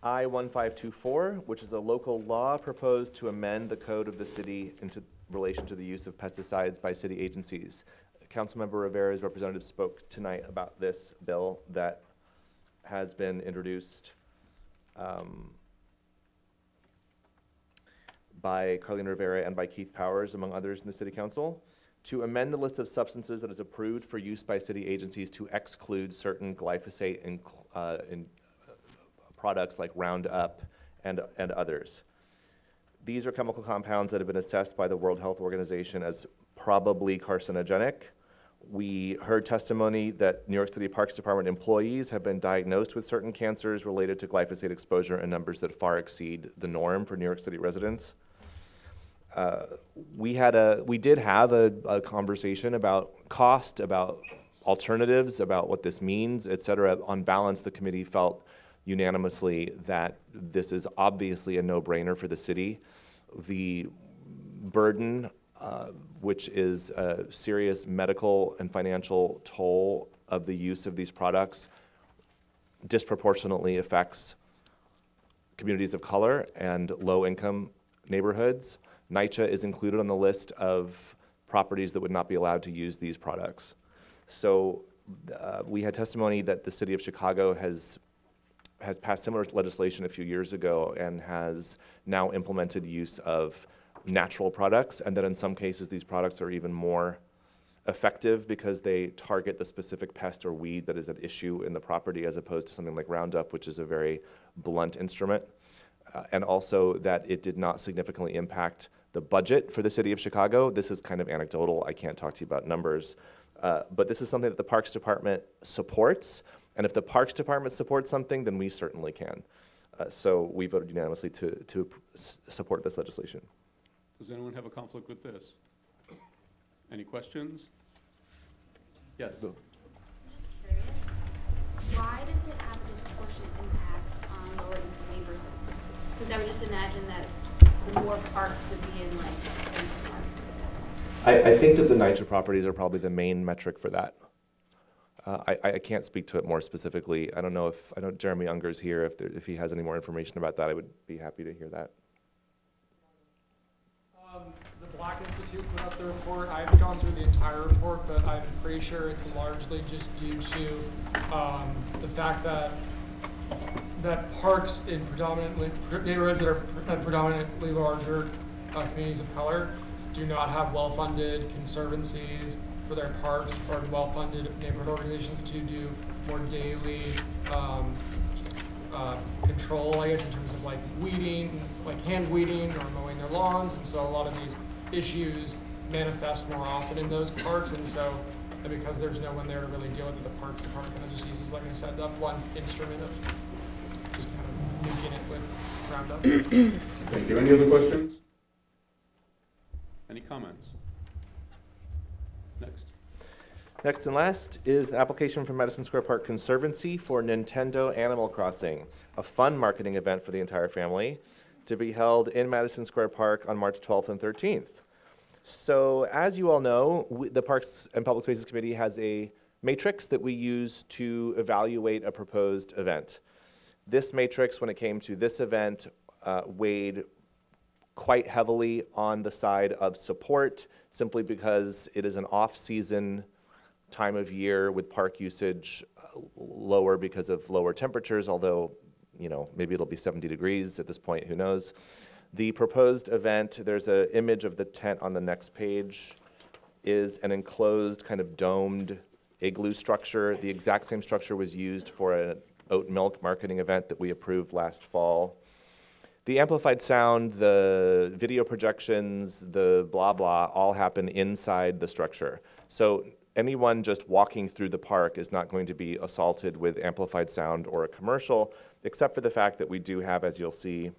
I-1524, which is a local law proposed to amend the code of the city in relation to the use of pesticides by city agencies. Councilmember Rivera's representative spoke tonight about this bill that has been introduced by Carlene Rivera and by Keith Powers, among others in the City Council, to amend the list of substances that is approved for use by city agencies to exclude certain glyphosate in products like Roundup and others. These are chemical compounds that have been assessed by the World Health Organization as probably carcinogenic. We heard testimony that New York City Parks Department employees have been diagnosed with certain cancers related to glyphosate exposure in numbers that far exceed the norm for New York City residents. We did have a conversation about cost, about alternatives, about what this means, et cetera. On balance, the committee felt unanimously that this is obviously a no-brainer for the city. The burden, which is a serious medical and financial toll of the use of these products, disproportionately affects communities of color and low-income neighborhoods. NYCHA is included on the list of properties that would not be allowed to use these products. So we had testimony that the city of Chicago has passed similar legislation a few years ago and has now implemented use of natural products, and that in some cases these products are even more effective because they target the specific pest or weed that is at issue in the property, as opposed to something like Roundup, which is a very blunt instrument. And also that it did not significantly impact the budget for the city of Chicago. This is kind of anecdotal. I can't talk to you about numbers. But this is something that the Parks Department supports. And if the Parks Department supports something, then we certainly can. So we voted unanimously to support this legislation. Does anyone have a conflict with this? Any questions? Yes. Just curious, why does it have a disproportionate impact on lower income neighborhoods? Because I would just imagine that the more parks would be in like Central Park, for example. I think that the NYCHA properties are probably the main metric for that. I can't speak to it more specifically. I don't know if Jeremy Unger's here. If he has any more information about that, I would be happy to hear that. The Black Institute put up the report. I haven't gone through the entire report, but I'm pretty sure it's largely just due to the fact that parks in neighborhoods that are predominantly larger communities of color do not have well-funded conservancies for their parks or well-funded neighborhood organizations to do more daily control, I guess, in terms of like weeding, like hand weeding or mowing their lawns. And so a lot of these issues manifest more often in those parks. And so, and because there's no one there to really deal with it, the Parks Department kind of just uses, like I said, that one instrument of just kind of nuking it with Roundup. Thank you. Any other questions? Any comments? Next. Next and last is the application from Madison Square Park Conservancy for Nintendo Animal Crossing, a fun marketing event for the entire family to be held in Madison Square Park on March 12th and 13th. So as you all know, the Parks and Public Spaces Committee has a matrix that we use to evaluate a proposed event. This matrix, when it came to this event, weighed quite heavily on the side of support, simply because it is an off-season time of year with park usage lower because of lower temperatures, although, you know, maybe it'll be 70 degrees at this point, who knows. The proposed event, there's an image of the tent on the next page, is an enclosed kind of domed igloo structure. The exact same structure was used for an oat milk marketing event that we approved last fall. The amplified sound, the video projections, the blah blah, all happen inside the structure. So anyone just walking through the park is not going to be assaulted with amplified sound or a commercial, except for the fact that we do have, as you'll see,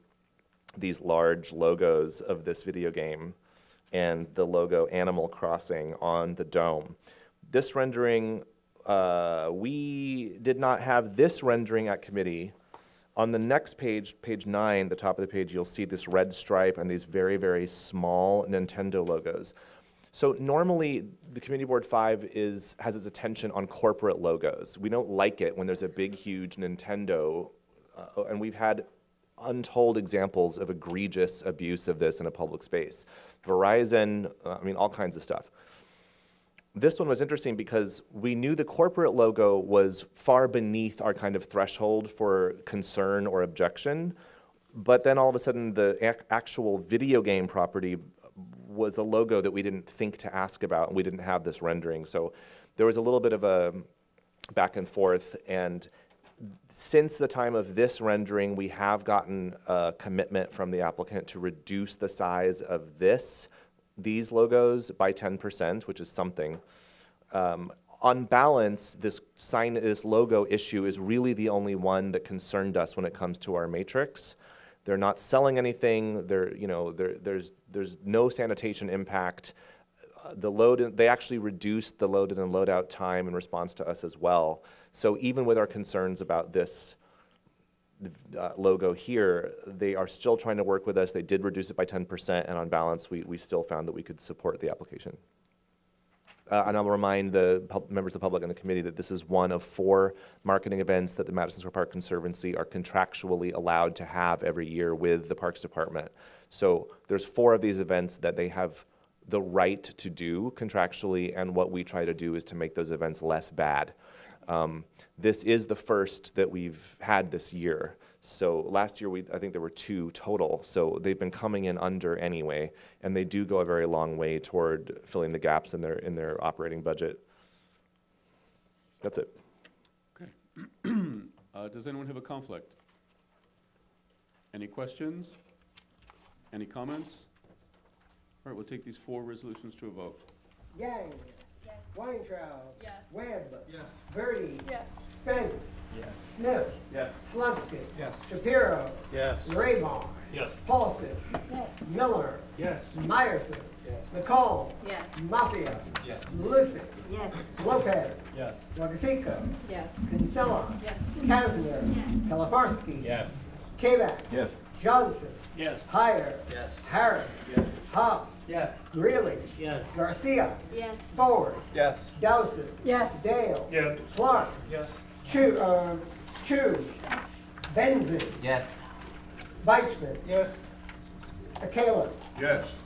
these large logos of this video game and the logo Animal Crossing on the dome. This rendering, we did not have this rendering at committee. On the next page, page 9, the top of the page, you'll see this red stripe and these very, very small Nintendo logos. So normally, the Committee Board 5 has its attention on corporate logos. We don't like it when there's a big, huge Nintendo, and we've had untold examples of egregious abuse of this in a public space. Verizon, I mean, all kinds of stuff. This one was interesting because we knew the corporate logo was far beneath our kind of threshold for concern or objection, but then all of a sudden the actual video game property was a logo that we didn't think to ask about, and we didn't have this rendering. So there was a little bit of a back and forth, and since the time of this rendering, we have gotten a commitment from the applicant to reduce the size of these logos by 10%, which is something. On balance, this logo issue is really the only one that concerned us when it comes to our matrix. They're not selling anything. There's no sanitation impact. They actually reduced the load in and load out time in response to us as well. So even with our concerns about this logo here, they are still trying to work with us. They did reduce it by 10%, and on balance, we still found that we could support the application. And I'll remind the members of the public and the committee that this is one of 4 marketing events that the Madison Square Park Conservancy are contractually allowed to have every year with the Parks Department. So there's 4 of these events that they have the right to do contractually, and what we try to do is to make those events less bad. This is the first that we've had this year. So last year, I think there were 2 total. So they've been coming in under anyway, and they do go a very long way toward filling the gaps in their operating budget. That's it. Okay. Does anyone have a conflict? Any questions? Any comments? All right, we'll take these 4 resolutions to a vote. Yang. Yes. Weintraub. Yes. Webb. Yes. Verdi. Yes. Spence. Yes. Smith. Yes. Slutsky. Yes. Shapiro. Yes. Raybon. Yes. Paulson. Miller. Yes. Meyerson. Yes. McCall. Yes. Mafia. Yes. Lucy. Yes. Lopez. Yes. Rogasico. Yes. Kinsella. Yes. Kazimir. Yes. Kalafarsky. Yes. Kavak. Yes. Johnson. Yes. Heyer. Yes. Harris. Yes. Hobbs. Yes. Greeley. Yes. Garcia. Yes. Ford. Yes. Dowson. Yes. Dale. Yes. Clark. Yes. Chu. Yes. Benzin. Yes. Weichman. Yes. Akalis. Yes.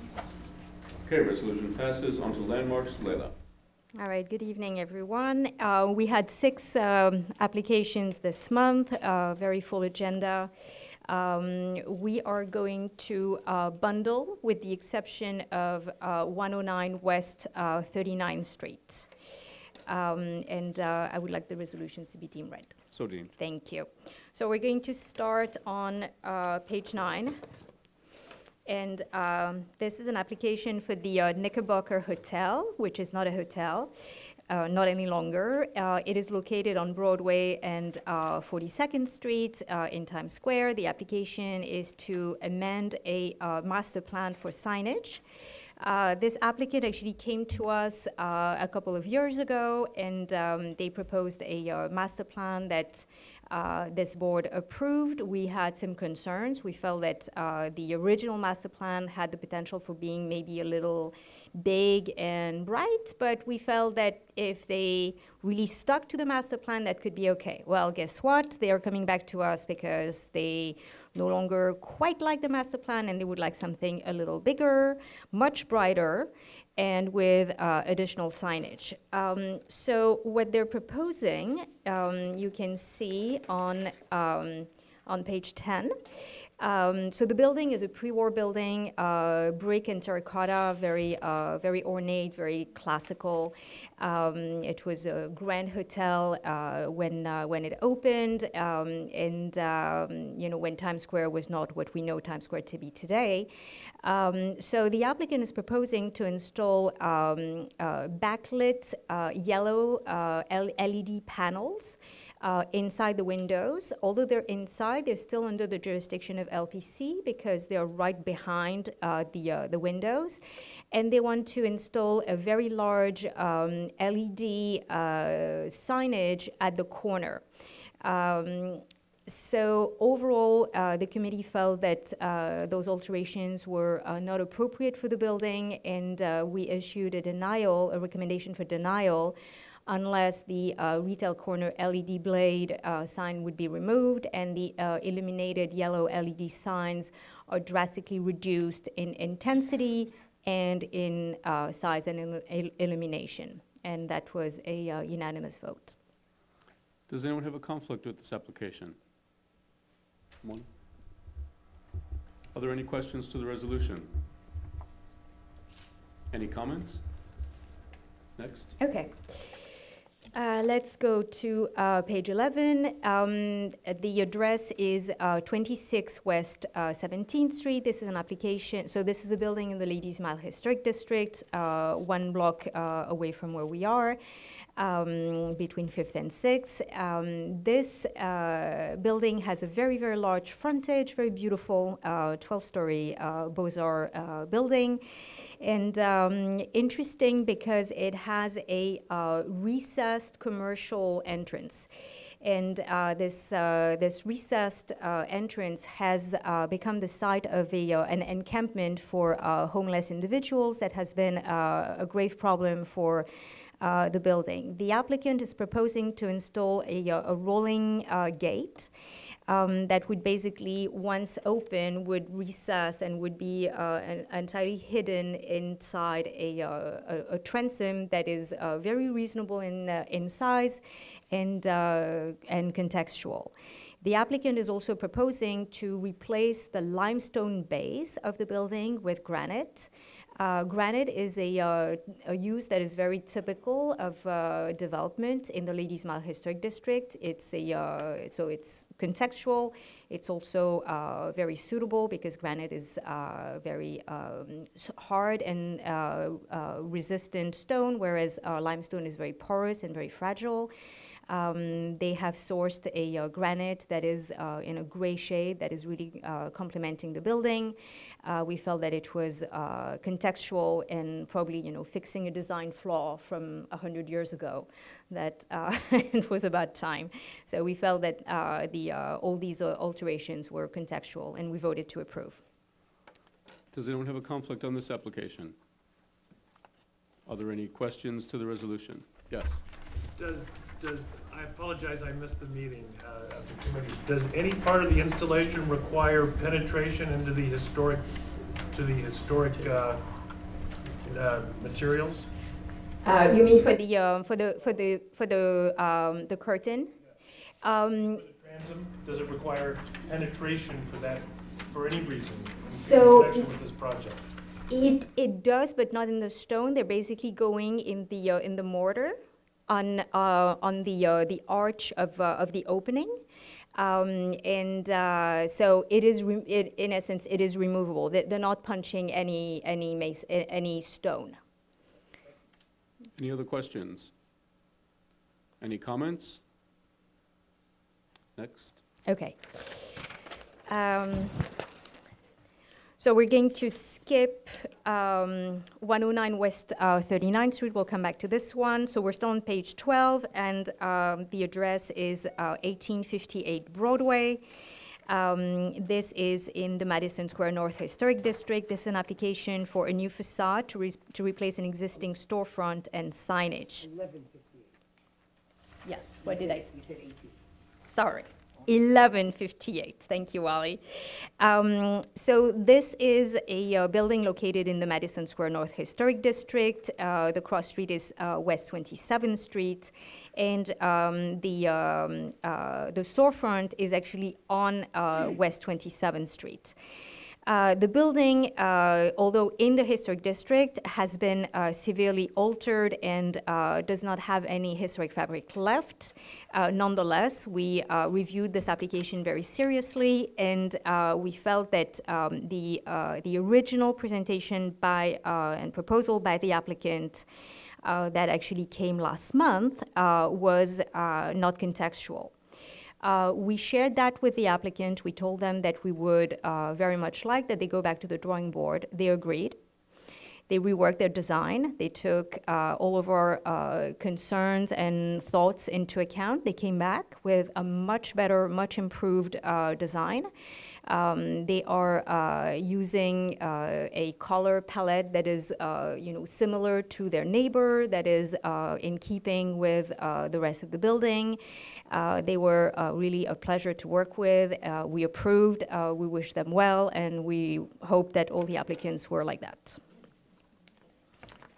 Okay, resolution passes. On to landmarks. Leila. All right, good evening, everyone. We had 6 applications this month, very full agenda. We are going to bundle with the exception of 109 West 39th Street. I would like the resolutions to be deemed read. So deemed. Thank you. So we're going to start on page 9. And this is an application for the Knickerbocker Hotel, which is not a hotel, not any longer. It is located on Broadway and 42nd Street in Times Square. The application is to amend a master plan for signage. This applicant actually came to us a couple of years ago, and they proposed a master plan that this board approved. We had some concerns. We felt that the original master plan had the potential for being maybe a little big and bright, but we felt that if they really stuck to the master plan, that could be okay. Well, guess what? They are coming back to us because they no longer quite like the master plan, and they would like something a little bigger, much brighter, and with additional signage. So what they're proposing, you can see on page 10, So the building is a pre-war building, brick and terracotta, very ornate, very classical. It was a grand hotel when it opened, and when Times Square was not what we know Times Square to be today. So the applicant is proposing to install backlit yellow LED panels inside the windows. Although they're inside, they're still under the jurisdiction of LPC because they're right behind the windows. And they want to install a very large LED signage at the corner. So overall, the committee felt that those alterations were not appropriate for the building, and we issued a recommendation for denial, unless the retail corner LED blade sign would be removed and the illuminated yellow LED signs are drastically reduced in intensity and in size and illumination. And that was a unanimous vote. Does anyone have a conflict with this application? One. Are there any questions to the resolution? Any comments? Next. Okay. Let's go to page 11. The address is 26 West 17th Street. This is an application. So this is a building in the Ladies Mile Historic District, 1 block away from where we are, between 5th and 6th. This building has a very, very large frontage, very beautiful 12-story Beaux-Arts building. And interesting because it has a recessed commercial entrance. And this recessed entrance has become the site of an encampment for homeless individuals that has been a grave problem for the building. The applicant is proposing to install a rolling gate that would basically, once open, would recess and would be entirely hidden inside a transom that is very reasonable in size and contextual. The applicant is also proposing to replace the limestone base of the building with granite. Granite is a use that is very typical of development in the Ladies Mile Historic District. So it's contextual. It's also very suitable because granite is very hard and resistant stone, whereas limestone is very porous and very fragile. They have sourced a granite that is in a gray shade that is really complementing the building. We felt that it was contextual and probably, fixing a design flaw from 100 years ago, that it was about time. So we felt that all these alterations were contextual, and we voted to approve. Does anyone have a conflict on this application? Are there any questions to the resolution? Yes. I apologize, I missed the meeting of the committee. Does any part of the installation require penetration into the historic materials? You mean for the curtain? For the transom, does it require penetration for that, for any reason, So in connection with this project? It does, but not in the stone. They're basically going in the mortar on the arch of the opening. So it is, in essence, it is removable. They're not punching any stone. Any other questions? Any comments? Next. Okay. So we're going to skip 109 West 39th Street. We'll come back to this one. So we're still on page 12, and the address is 1858 Broadway. This is in the Madison Square North Historic District. This is an application for a new facade to replace an existing storefront and signage. 1158. Yes, what did I say? You said 18. Sorry. 1158. Thank you, Wally. So this is a building located in the Madison Square North Historic District. The cross street is West 27th Street, and the storefront is actually on West 27th Street. The building, although in the historic district, has been severely altered and does not have any historic fabric left. Nonetheless, we reviewed this application very seriously, and we felt that the original presentation by and proposal by the applicant that actually came last month was not contextual. We shared that with the applicant. We told them that we would very much like that they go back to the drawing board. They agreed. They reworked their design. They took all of our concerns and thoughts into account. They came back with a much better, much improved design. They are using a color palette that is, similar to their neighbor, that is in keeping with the rest of the building. They were really a pleasure to work with. We approved. We wish them well, and we hope that all the applicants were like that.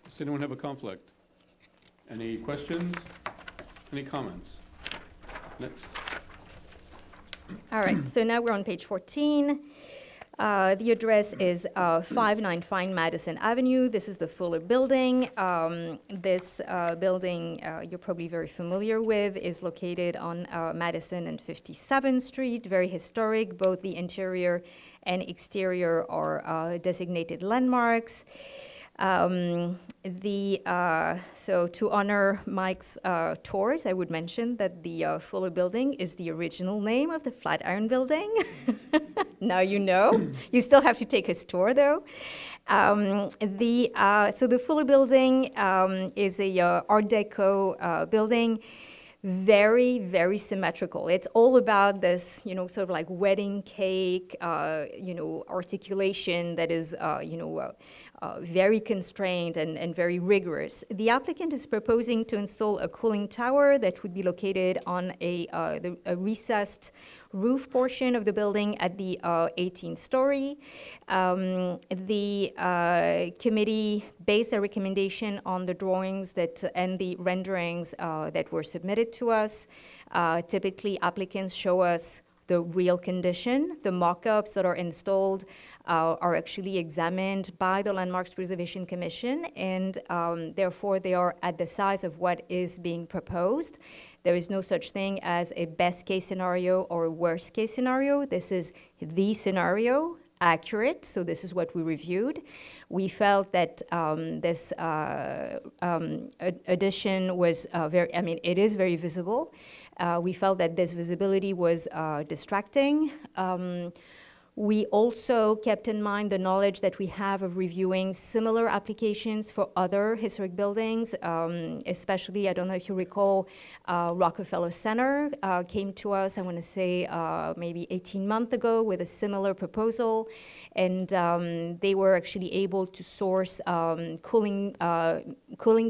Does anyone have a conflict? Any questions? Any comments? Next. All right, so now we're on page 14. The address is 595 Madison Avenue. This is the Fuller Building. This building you're probably very familiar with is located on Madison and 57th Street, very historic. Both the interior and exterior are designated landmarks. So to honor Mike's tours, I would mention that the Fuller Building is the original name of the Flatiron Building. Now you know. You still have to take his tour, though. So the Fuller Building is a Art Deco building. Very, very symmetrical. It's all about this, sort of like wedding cake, articulation that is, very constrained and very rigorous. The applicant is proposing to install a cooling tower that would be located on a recessed roof portion of the building at the 18th story. The committee based a recommendation on the drawings and the renderings that were submitted to us. Typically, applicants show us the real condition. The mock-ups that are installed are actually examined by the Landmarks Preservation Commission, and therefore they are at the size of what is being proposed. There is no such thing as a best-case scenario or a worst-case scenario. This is the scenario, accurate, so this is what we reviewed. We felt that this addition was it is very visible. We felt that this visibility was distracting. We also kept in mind the knowledge that we have of reviewing similar applications for other historic buildings, especially, I don't know if you recall, Rockefeller Center came to us, I want to say, maybe 18 months ago with a similar proposal, and they were actually able to source cooling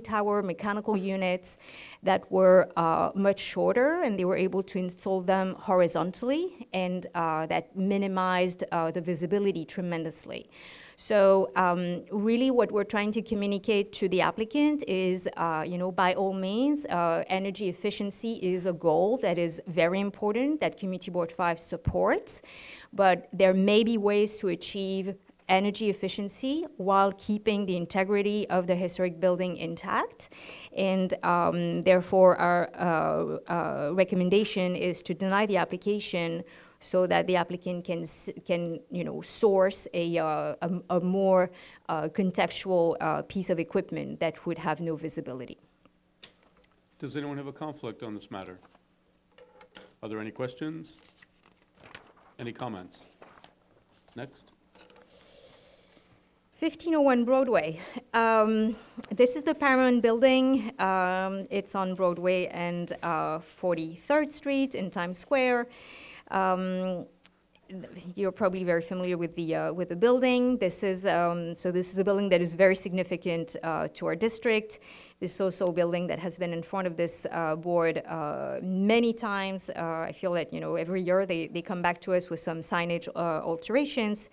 tower mechanical units that were much shorter, and they were able to install them horizontally, and that minimized the visibility tremendously. So really what we're trying to communicate to the applicant is, by all means, energy efficiency is a goal that is very important that Community Board 5 supports, but there may be ways to achieve energy efficiency while keeping the integrity of the historic building intact. And therefore, our recommendation is to deny the application so that the applicant can source a more contextual piece of equipment that would have no visibility. Does anyone have a conflict on this matter? Are there any questions? Any comments? Next. 1501 Broadway. This is the Paramount Building. It's on Broadway and 43rd Street in Times Square. you're probably very familiar with the building. This is this is a building that is very significant to our district. This is also a building that has been in front of this board many times. I feel that every year they come back to us with some signage alterations.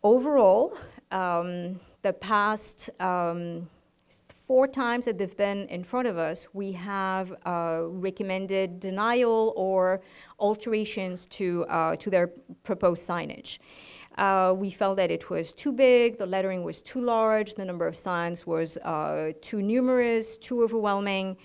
Overall, the past 4 times that they've been in front of us, we have recommended denial or alterations to their proposed signage. We felt that it was too big, the lettering was too large, the number of signs was too numerous, too overwhelming.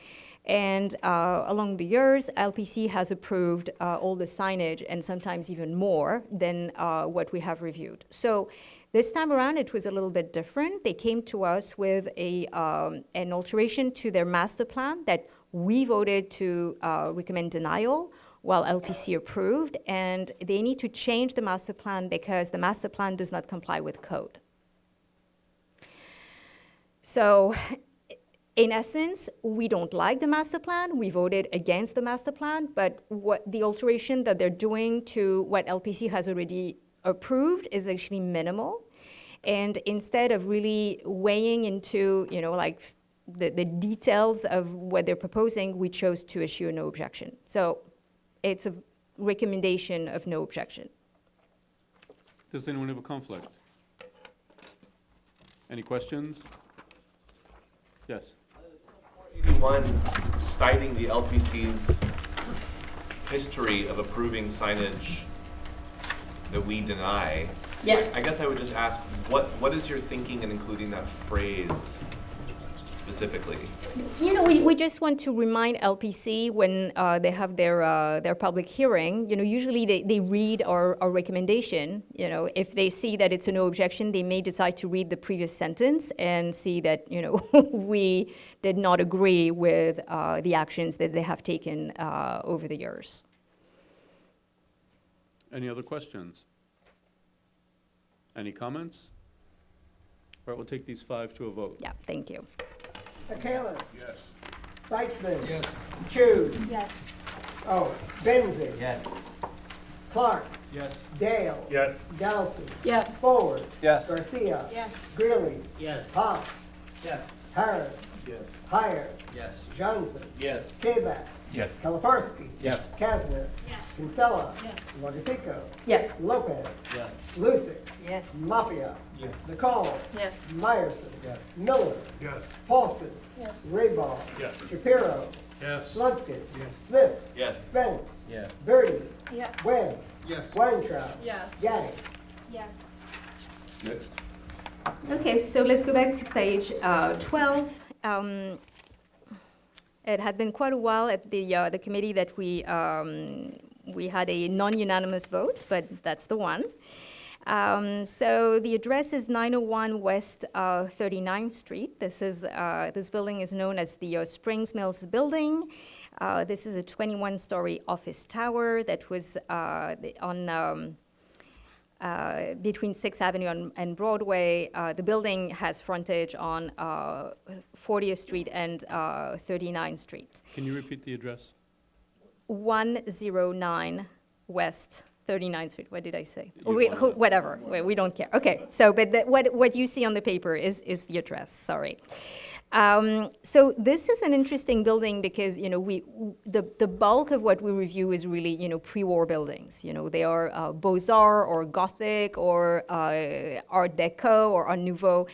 And along the years, LPC has approved all the signage and sometimes even more than what we have reviewed. So this time around, it was a little bit different. They came to us with an alteration to their master plan that we voted to recommend denial, while LPC approved, and they need to change the master plan because the master plan does not comply with code. So in essence, we don't like the master plan. We voted against the master plan, but what the alteration that they're doing to what LPC has already approved is actually minimal. And instead of really weighing into, like the details of what they're proposing, we chose to issue a no objection. So it's a recommendation of no objection. Does anyone have a conflict? Any questions? Yes. 81, citing the LPC's history of approving signage that we deny. Yes. I guess I would just ask, what is your thinking in including that phrase specifically? We just want to remind LPC when they have their public hearing, usually they read our recommendation. If they see that it's a no objection, they may decide to read the previous sentence and see that, we did not agree with the actions that they have taken over the years. Any other questions? Any comments? All right, we'll take these 5 to a vote. Yeah, thank you. Michaelis. Yes. Weichman. Yes. Chu. Yes. Oh, Benzing. Yes. Clark. Yes. Dale. Yes. Dowson. Yes. Forward. Yes. Garcia. Yes. Greeley. Yes. Potts. Yes. Harris. Yes. Hyer. Yes. Johnson. Yes. Kabak. Yes. Kalaparsky. Yes. Kazner. Yes. Kinsella. Yes. Logasico. Yes. Lopez. Yes. Lucic. Yes. Mafia. Yes. Nicole. Yes. Myerson. Yes. Miller. Yes. Paulson. Yes. Rayball. Yes. Shapiro. Yes. Slutsky. Yes. Smith. Yes. Spence. Yes. Birdie. Yes. Webb. Yes. Weintraub. Yes. Gaddy. Yes. Next. Okay, so let's go back to page 12. It had been quite a while at the committee that we had a non-unanimous vote, but that's the one. So the address is 901 West 39th Street. This building is known as the Springs Mills Building. This is a 21-story office tower that was on between 6th Avenue and Broadway. The building has frontage on 40th Street and 39th Street. Can you repeat the address? 109 West 39th Street. What did I say? Whatever. We don't care. Okay. So, but what you see on the paper is the address. Sorry. So this is an interesting building because the bulk of what we review is really pre-war buildings. They are Beaux-Arts or Gothic or Art Deco or Art Nouveau,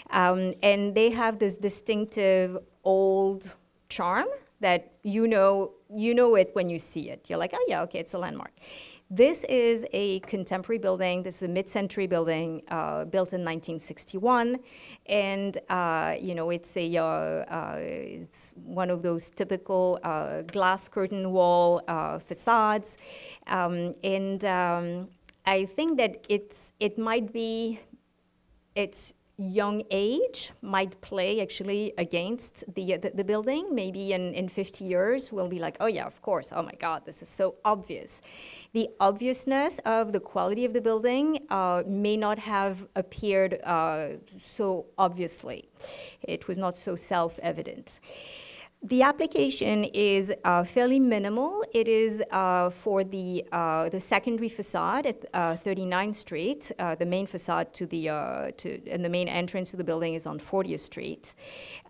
and they have this distinctive old charm that you know it when you see it. You're like, oh yeah, okay, it's a landmark. This is a contemporary building. This is a mid-century building built in 1961, and it's one of those typical glass curtain wall facades, and I think that its young age might play actually against the building. Maybe in 50 years we'll be like, oh yeah, of course, oh my God, this is so obvious. The obviousness of the quality of the building may not have appeared so obviously. It was not so self-evident. The application is fairly minimal. It is for the secondary facade at 39th Street. The main facade and the main entrance to the building is on 40th Street.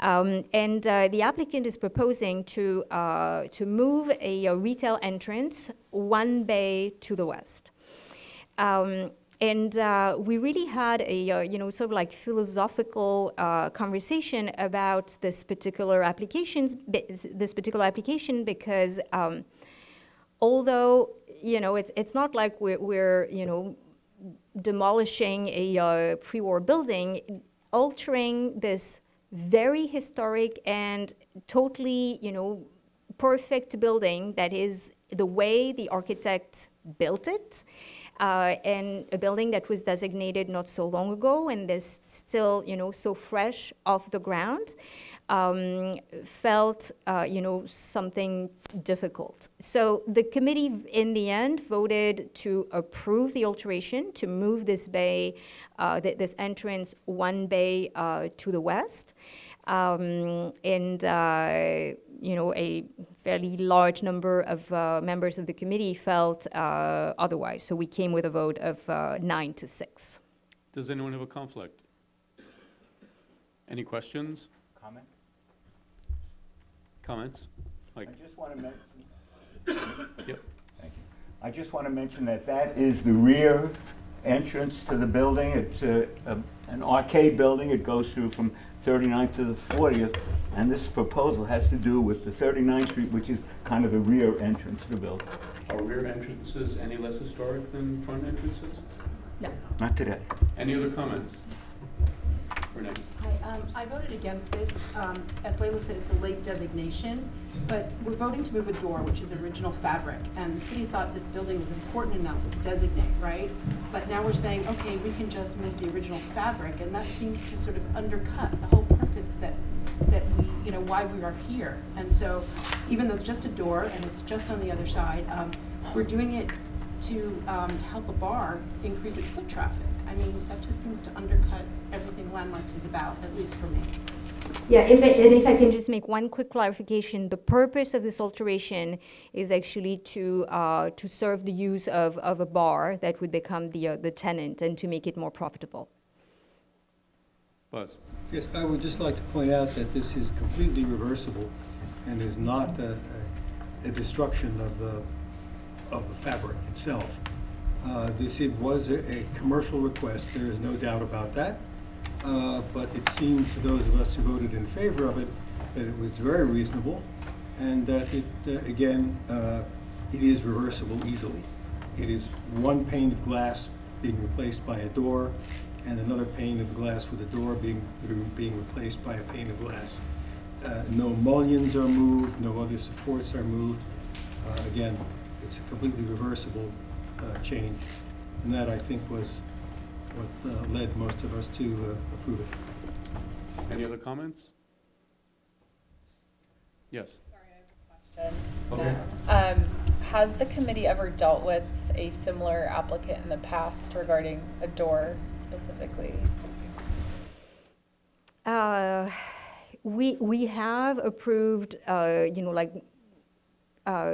And the applicant is proposing to move a retail entrance one bay to the west. And we really had a, sort of like philosophical conversation about this particular application because although, it's not like we're demolishing a pre-war building, altering this very historic and totally, perfect building that is the way the architect built it, and a building that was designated not so long ago and is still, so fresh off the ground, felt, something difficult. So the committee in the end voted to approve the alteration, to move this bay, this entrance one bay to the west. A fairly large number of members of the committee felt otherwise. So we came with a vote of 9-6. Does anyone have a conflict? Any questions? Comment? Comments? Mike? I just want to mention. Yep. Thank you. I just want to mention that is the rear entrance to the building. It's an arcade building. It goes through from 39th to the 40th, and this proposal has to do with the 39th Street, which is kind of the rear entrance to the building. Are rear entrances any less historic than front entrances? No. Not today. Any other comments? Renee? Hi, I voted against this. As Layla said, it's a late designation, but we're voting to move a door, which is original fabric, and the city thought this building was important enough to designate, right? But now we're saying, okay, we can just move the original fabric, and that seems to sort of undercut the whole purpose that we, why we are here. And so, even though it's just a door and it's just on the other side, we're doing it to help a bar increase its foot traffic. I mean, that just seems to undercut everything Landmarks is about, at least for me. Yeah, if I can just make one quick clarification, the purpose of this alteration is actually to serve the use of a bar that would become the tenant and to make it more profitable. Buzz. Yes, I would just like to point out that this is completely reversible and is not a destruction of the fabric itself. It was a commercial request, there is no doubt about that, but it seemed to those of us who voted in favor of it that it was very reasonable and that it is reversible easily. It is one pane of glass being replaced by a door and another pane of glass with a door being replaced by a pane of glass. No mullions are moved, no other supports are moved. Again, it's a completely reversible change, and that I think was what led most of us to approve it. Any other comments? Yes. Sorry, I have a question. Okay. Has the committee ever dealt with a similar applicant in the past regarding a door specifically? We have approved,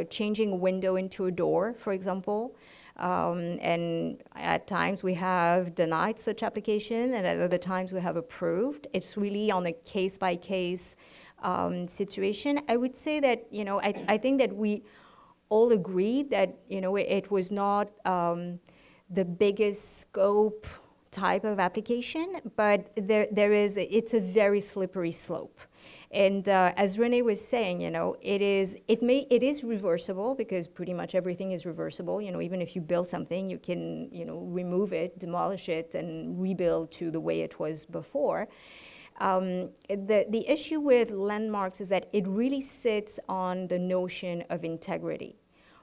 changing a window into a door, for example. And at times we have denied such application, and at other times we have approved. It's really on a case-by-case situation. I would say that, I think that we all agreed that, it was not the biggest scope type of application, but it's a very slippery slope. And as Renee was saying, it is reversible because pretty much everything is reversible. Even if you build something, you can, remove it, demolish it, and rebuild to the way it was before. The issue with Landmarks is that it really sits on the notion of integrity.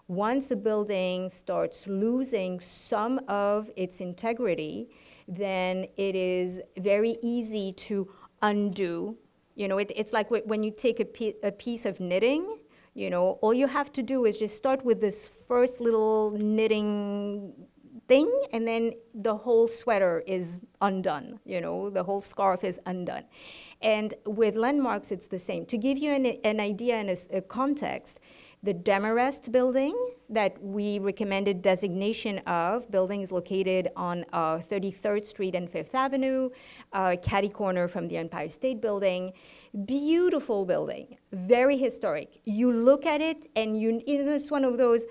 Once a building starts losing some of its integrity, then it is very easy to undo. It's like when you take a piece of knitting, all you have to do is just start with this first little knitting thing, and then the whole sweater is undone, you know, the whole scarf is undone. And with landmarks, it's the same. To give you an idea and a context, the Demarest building that we recommended designation of, building is located on 33rd Street and 5th Avenue, catty corner from the Empire State Building. Beautiful building, very historic. You look at it and it's one of those,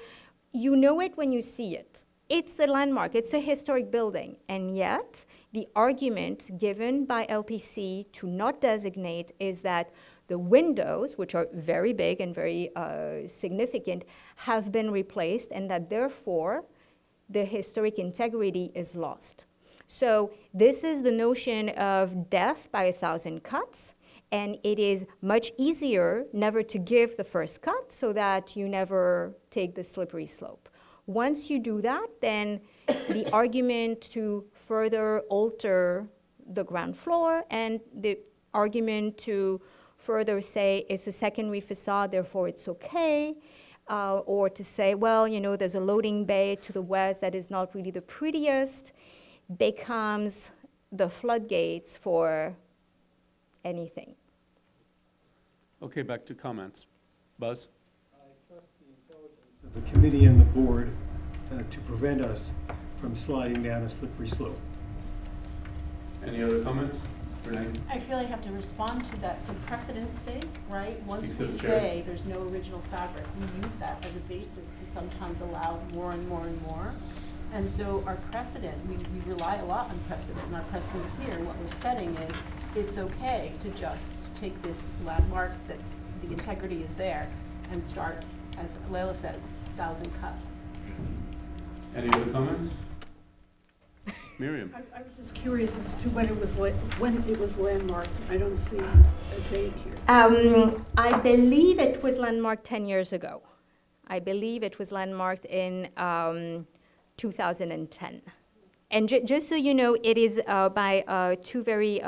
you know it when you see it. It's a landmark, it's a historic building, and yet the argument given by LPC to not designate is that the windows, which are very big and very significant, have been replaced, and that therefore the historic integrity is lost. So this is the notion of death by 1,000 cuts, and it is much easier never to give the first cut so that you never take the slippery slope. Once you do that, then the argument to further alter the ground floor and the argument to further say it's a secondary facade, therefore it's okay, or to say, well, you know, there's a loading bay to the west that is not really the prettiest, becomes the floodgates for anything. Okay, back to comments. Buzz? The committee and the board to prevent us from sliding down a slippery slope. Any other comments? Renee? I feel I have to respond to that for precedent's sake, right? Once Speak we to the chair. say there's no original fabric, we use that as a basis to sometimes allow more and more and more. And so our precedent, we rely a lot on precedent, and our precedent here, what we're setting is it's okay to just take this landmark that's, the integrity is there, and start, as Layla says, 1,000 cuts. Any other comments? Miriam? I was just curious as to when it was landmarked. I don't see a date here. I believe it was landmarked 10 years ago. I believe it was landmarked in 2010. And just so you know, it is by two very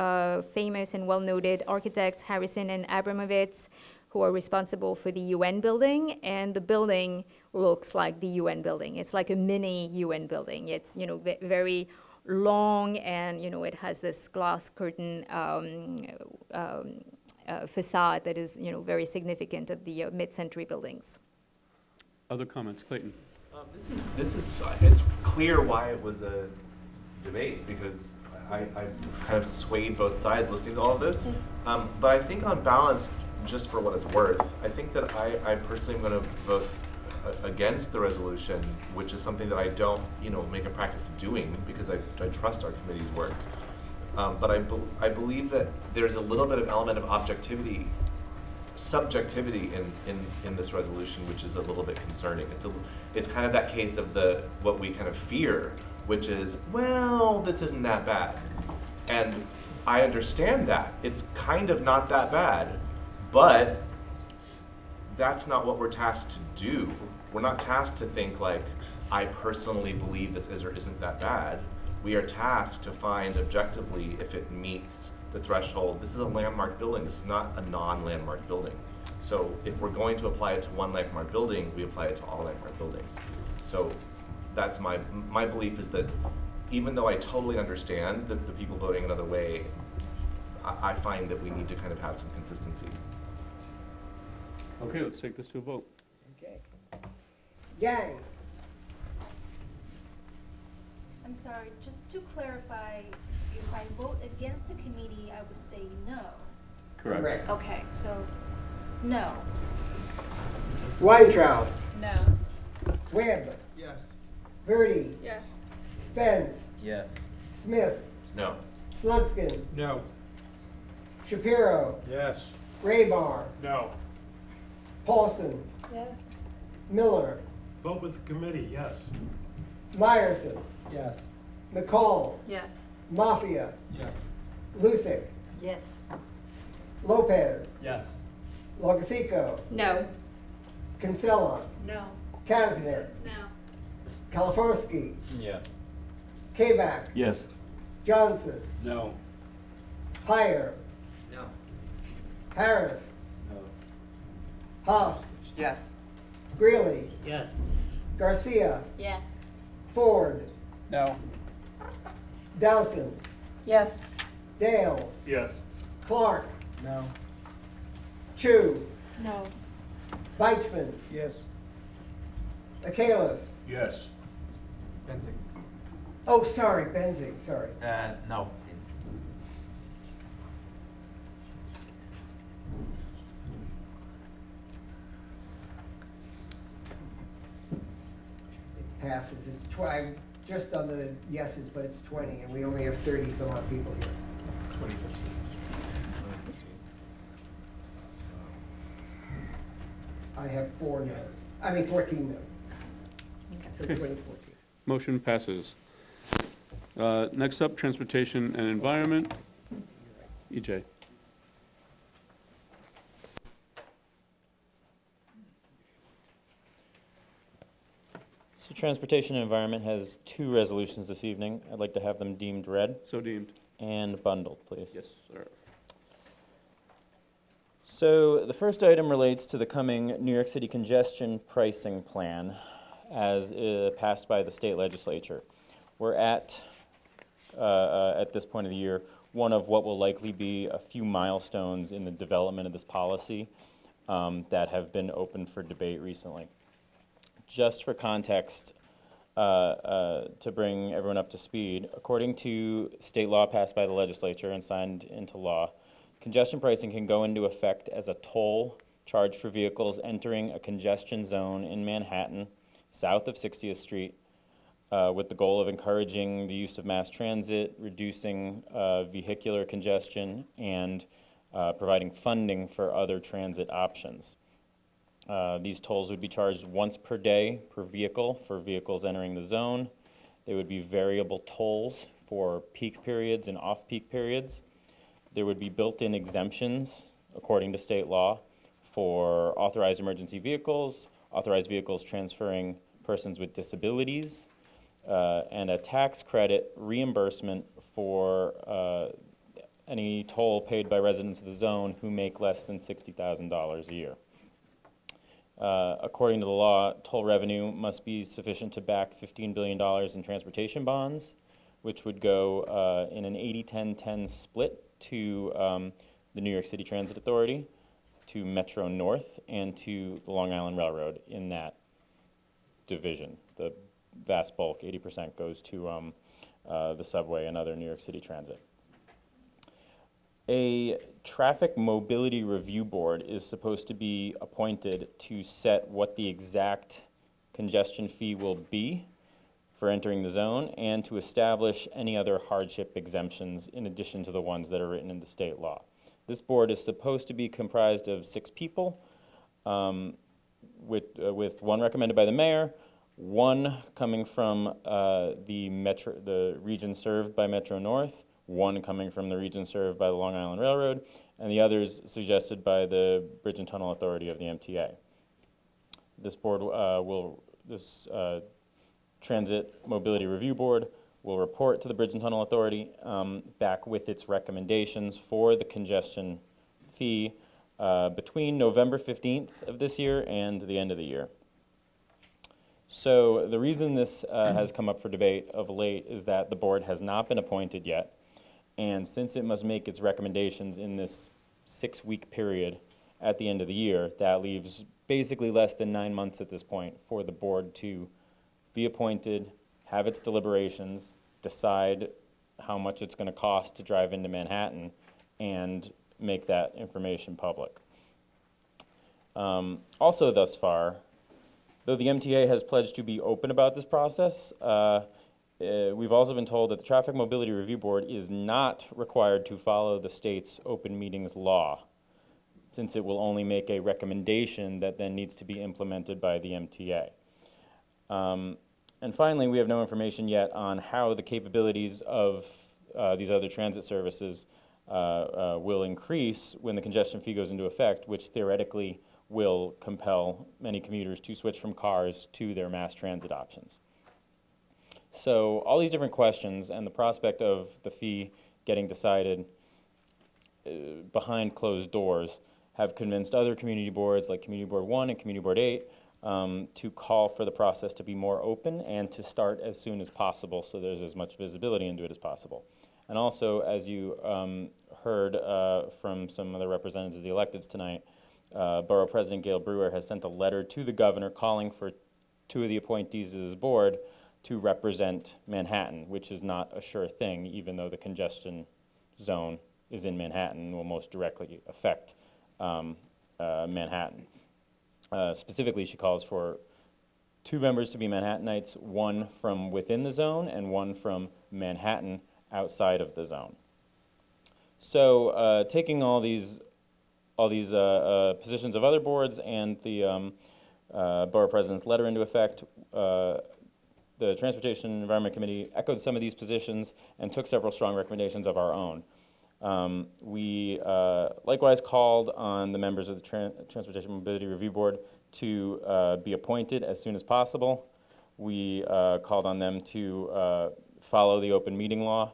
famous and well-noted architects, Harrison and Abramovitz, who are responsible for the UN building, and the building looks like the UN building. It's like a mini UN building. It's, you know, very long, and, you know, it has this glass curtain facade that is, you know, very significant of the mid-century buildings. Other comments? Clayton? It's clear why it was a debate, because I kind of swayed both sides listening to all of this. But I think on balance, just for what it's worth, I think that I personally am going to vote against the resolution, which is something that I don't, you know, make a practice of doing, because I trust our committee's work. But I believe that there's a little bit of element of objectivity, subjectivity in this resolution, which is a little bit concerning. It's kind of that case of what we kind of fear, which is, well, this isn't that bad. And I understand that. It's kind of not that bad, but that's not what we're tasked to do. We're not tasked to think like, I personally believe this is or isn't that bad. We are tasked to find objectively if it meets the threshold. This is a landmark building. This is not a non-landmark building. So if we're going to apply it to one landmark building, we apply it to all landmark buildings. So that's my belief, is that even though I totally understand the people voting another way, I find that we need to kind of have some consistency. Okay, let's take this to a vote. Okay. Yang? I'm sorry, just to clarify, if I vote against the committee, I would say no. Correct. Okay, so no. Weintraub? No. Webb? Yes. Verdi? Yes. Spence? Yes. Smith? No. Slutskin? No. Shapiro? Yes. Raybar? No. Paulson? Yes. Miller? Vote with the committee, yes. Meyerson? Yes. McCall? Yes. Mafia? Yes. Lusick? Yes. Lopez? Yes. Logasico? No. Kinsella? No. Kasner? No. Kaliforski? Yes. Kabak? Yes. Johnson? No. Heyer? No. Harris? No. Haas? Yes. Greeley? Yes. Garcia? Yes. Ford? No. Dowson. Yes. Dale. Yes. Clark. No. Chu. No. Weichman. Yes. Akalis. Yes. Benzing. Oh, sorry, Benzing, sorry. No. Passes, it's I'm just on the yeses, but it's 20, and we only have 30 some odd people here. 2015. I have 4 no's. 14 no's. So 2014. Motion passes. Next up, Transportation and Environment. EJ. So Transportation and Environment has 2 resolutions this evening. I'd like to have them deemed read. So deemed. And bundled, please. Yes, sir. So the first item relates to the coming New York City congestion pricing plan as passed by the state legislature. We're at this point of the year, one of what will likely be a few milestones in the development of this policy that have been open for debate recently. Just for context, to bring everyone up to speed, according to state law passed by the legislature and signed into law, congestion pricing can go into effect as a toll charged for vehicles entering a congestion zone in Manhattan, south of 60th Street, with the goal of encouraging the use of mass transit, reducing vehicular congestion, and providing funding for other transit options. These tolls would be charged once per day per vehicle for vehicles entering the zone. They would be variable tolls for peak periods and off-peak periods. There would be built-in exemptions, according to state law, for authorized emergency vehicles, authorized vehicles transferring persons with disabilities, and a tax credit reimbursement for any toll paid by residents of the zone who make less than $60,000 a year. According to the law, toll revenue must be sufficient to back $15 billion in transportation bonds, which would go in an 80-10-10 split to the New York City Transit Authority, to Metro North, and to the Long Island Railroad in that division. The vast bulk, 80%, goes to the subway and other New York City transit. A traffic mobility review board is supposed to be appointed to set what the exact congestion fee will be for entering the zone and to establish any other hardship exemptions in addition to the ones that are written in the state law. This board is supposed to be comprised of 6 people, with 1 recommended by the mayor, 1 coming from the region served by Metro North, 1 coming from the region served by the Long Island Railroad, and the others suggested by the Bridge and Tunnel Authority of the MTA. This board Transit Mobility Review Board will report to the Bridge and Tunnel Authority back with its recommendations for the congestion fee between November 15th of this year and the end of the year. So the reason this has come up for debate of late is that the board has not been appointed yet, and since it must make its recommendations in this 6-week period at the end of the year, that leaves basically less than 9 months at this point for the board to be appointed, have its deliberations, decide how much it's going to cost to drive into Manhattan, and make that information public. Also thus far, though the MTA has pledged to be open about this process, we've also been told that the Traffic Mobility Review Board is not required to follow the state's open meetings law, since it will only make a recommendation that then needs to be implemented by the MTA. And finally, we have no information yet on how the capabilities of these other transit services will increase when the congestion fee goes into effect, which theoretically will compel many commuters to switch from cars to their mass transit options. So all these different questions and the prospect of the fee getting decided behind closed doors have convinced other community boards like Community Board 1 and Community Board 8 to call for the process to be more open and to start as soon as possible so there's as much visibility into it as possible. And also, as you heard from some of the representatives of the electeds tonight, Borough President Gail Brewer has sent a letter to the governor calling for 2 of the appointees of this board to represent Manhattan, which is not a sure thing, even though the congestion zone is in Manhattan and will most directly affect Manhattan. Specifically, she calls for 2 members to be Manhattanites, 1 from within the zone and 1 from Manhattan outside of the zone. So taking all these positions of other boards and the Borough President's letter into effect, the Transportation and Environment Committee echoed some of these positions and took several strong recommendations of our own. We likewise called on the members of the Transportation Mobility Review Board to be appointed as soon as possible. We called on them to follow the open meeting law.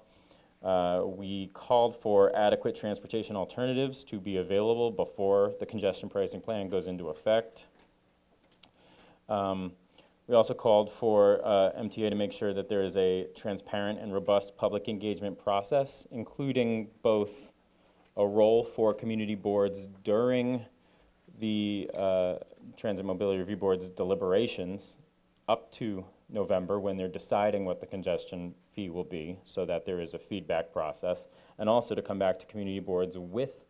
We called for adequate transportation alternatives to be available before the congestion pricing plan goes into effect. We also called for MTA to make sure that there is a transparent and robust public engagement process, including both a role for community boards during the Transit Mobility Review Board's deliberations up to November when they're deciding what the congestion fee will be, so that there is a feedback process, and also to come back to community boards with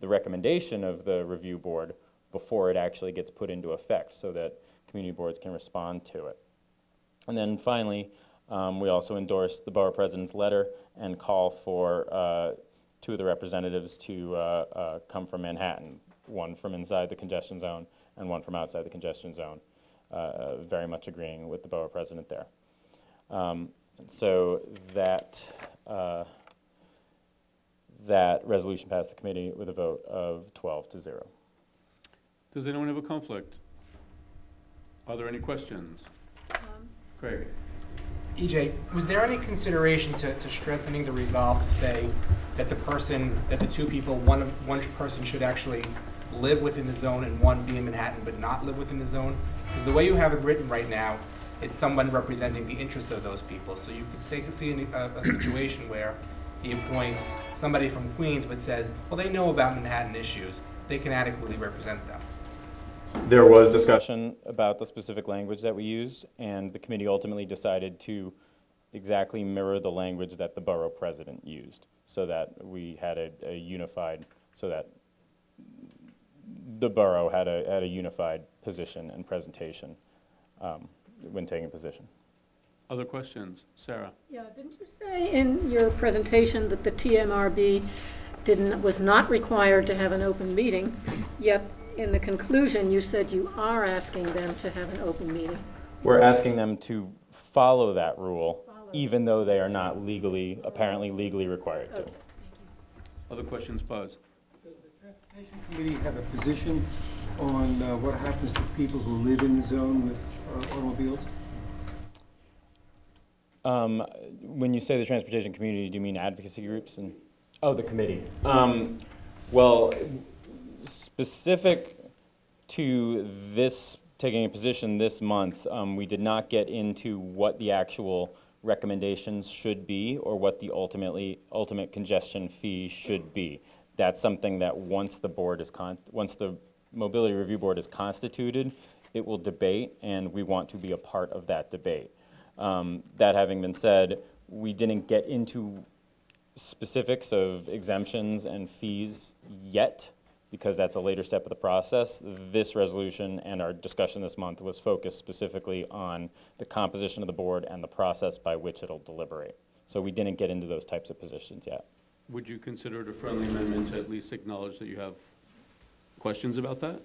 the recommendation of the review board before it actually gets put into effect, so that community boards can respond to it. And then finally, we also endorsed the Borough President's letter and call for 2 of the representatives to come from Manhattan, 1 from inside the congestion zone and 1 from outside the congestion zone, very much agreeing with the Borough President there. So that, that resolution passed the committee with a vote of 12-0. Does anyone have a conflict? Are there any questions? Craig. EJ, was there any consideration to strengthening the resolve to say that the 2 people, one person should actually live within the zone and 1 be in Manhattan but not live within the zone? Because the way you have it written right now, it's someone representing the interests of those people. So you could see a situation where he appoints somebody from Queens but says, well, they know about Manhattan issues. They can adequately represent them. There was discussion about the specific language that we use, and the committee ultimately decided to exactly mirror the language that the Borough President used, so that we had a unified, so that the borough had a unified position and presentation when taking a position. Other questions? Sarah? Yeah, didn't you say in your presentation that the TMRB was not required to have an open meeting, yet in the conclusion you said you are asking them to have an open meeting? We're asking them to follow that rule, even though they are not apparently legally required to. Other questions? Buzz? Does the Transportation Committee have a position on what happens to people who live in the zone with automobiles? When you say the transportation community, do you mean advocacy groups? Oh, the committee. Well, specific to this, taking a position this month, we did not get into what the actual recommendations should be or what the ultimate congestion fee should be. That's something that once the Mobility Review Board is constituted, it will debate, and we want to be a part of that debate. That having been said, we didn't get into specifics of exemptions and fees yet, because that's a later step of the process. This resolution and our discussion this month was focused specifically on the composition of the board and the process by which it'll deliberate. So we didn't get into those types of positions yet. Would you consider it a friendly amendment to at least acknowledge that you have questions about that?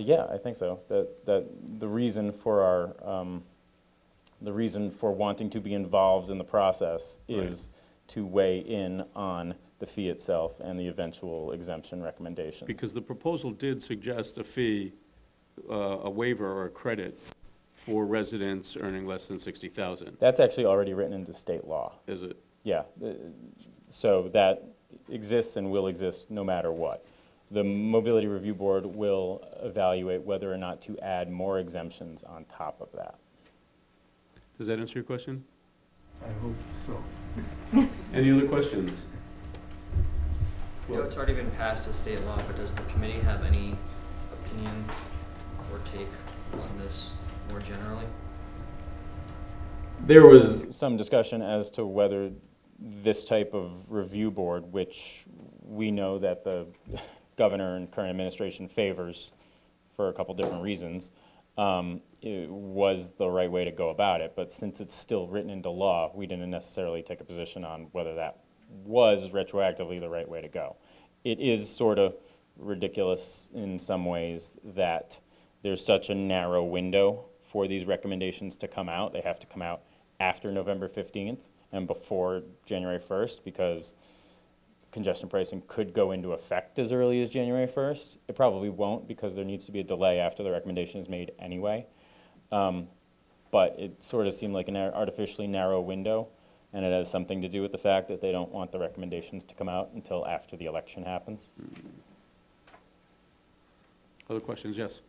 Yeah, I think so. That the reason for our the reason for wanting to be involved in the process is to weigh in on the fee itself and the eventual exemption recommendations. Because the proposal did suggest a fee, a waiver or a credit for residents earning less than $60,000. That's actually already written into state law. Is it? Yeah. So that exists and will exist no matter what. the Mobility Review Board will evaluate whether or not to add more exemptions on top of that. Does that answer your question? I hope so. Any other questions? I know it's already been passed as state law, but does the committee have any opinion or take on this more generally? There was some discussion as to whether this type of review board, which we know that the governor and current administration favors for a couple different reasons, it was the right way to go about it. But since it's still written into law, we didn't necessarily take a position on whether that was retroactively the right way to go. It is sort of ridiculous in some ways that there's such a narrow window for these recommendations to come out. They have to come out after November 15th and before January 1st, because congestion pricing could go into effect as early as January 1st. It probably won't, because there needs to be a delay after the recommendation is made anyway. But it sort of seemed like an artificially narrow window, and it has something to do with the fact that they don't want the recommendations to come out until after the election happens. Other questions? Yes.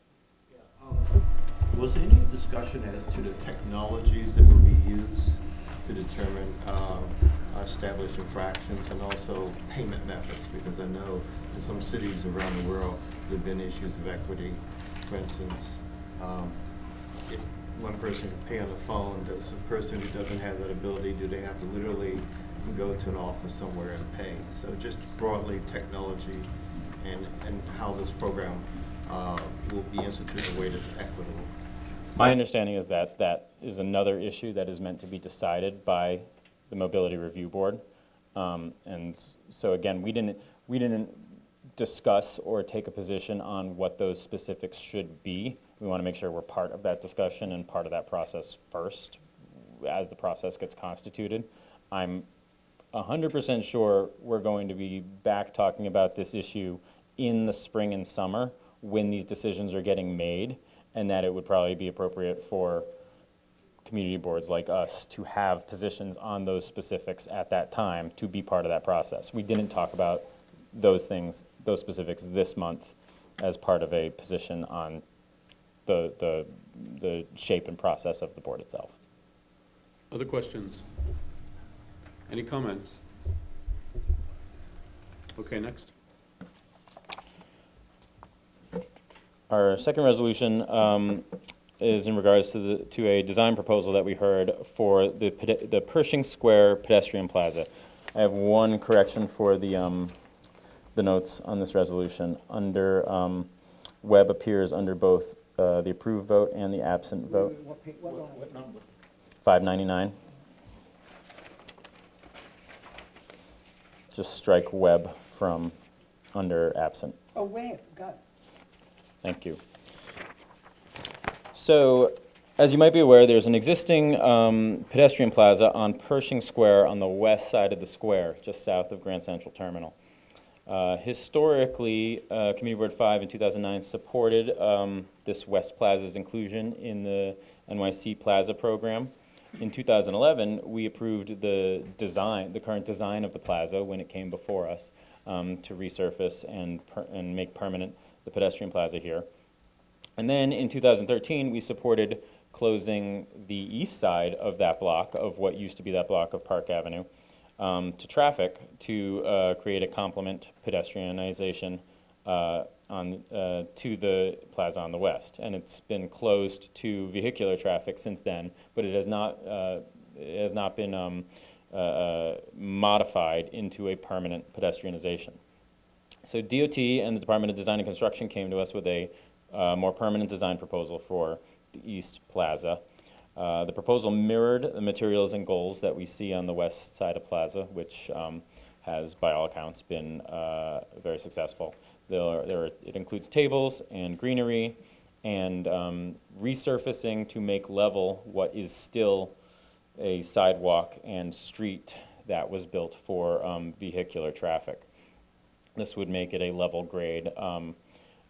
Was there any discussion as to the technologies that will be used to determine established infractions and also payment methods? Because I know in some cities around the world there have been issues of equity. For instance, if one person can pay on the phone, does a person who doesn't have that ability, do they have to literally go to an office somewhere and pay? So just broadly technology and how this program will be instituted in a way that's equitable. My understanding is that that is another issue that is meant to be decided by the Mobility Review Board. And so again, we didn't discuss or take a position on what those specifics should be. We want to make sure we're part of that discussion and part of that process first as the process gets constituted. I'm 100% sure we're going to be back talking about this issue in the spring and summer when these decisions are getting made, and that it would probably be appropriate for community boards like us to have positions on those specifics at that time to be part of that process. We didn't talk about those things, those specifics this month as part of a position on the shape and process of the board itself. Other questions? Any comments? Okay, next. Our second resolution is in regards to a design proposal that we heard for the Pershing Square pedestrian plaza. I have one correction for the notes on this resolution. Under Webb appears under both the approved vote and the absent vote. What number? 599. Just strike Webb from under absent. Oh, Webb, got it. Thank you. So, as you might be aware, there's an existing pedestrian plaza on Pershing Square on the west side of the square, just south of Grand Central Terminal. Historically, Community Board 5 in 2009 supported this West Plaza's inclusion in the NYC Plaza program. In 2011, we approved the current design of the plaza when it came before us to resurface and make permanent the pedestrian plaza here. And then in 2013, we supported closing the east side of that block, of what used to be that block of Park Avenue, to traffic to create a complement pedestrianization to the plaza on the west. And it's been closed to vehicular traffic since then, but it has not been modified into a permanent pedestrianization. So DOT and the Department of Design and Construction came to us with a more permanent design proposal for the East Plaza. The proposal mirrored the materials and goals that we see on the west side of Plaza, which has, by all accounts, been very successful. It includes tables and greenery and resurfacing to make level what is still a sidewalk and street that was built for vehicular traffic. This would make it a level grade,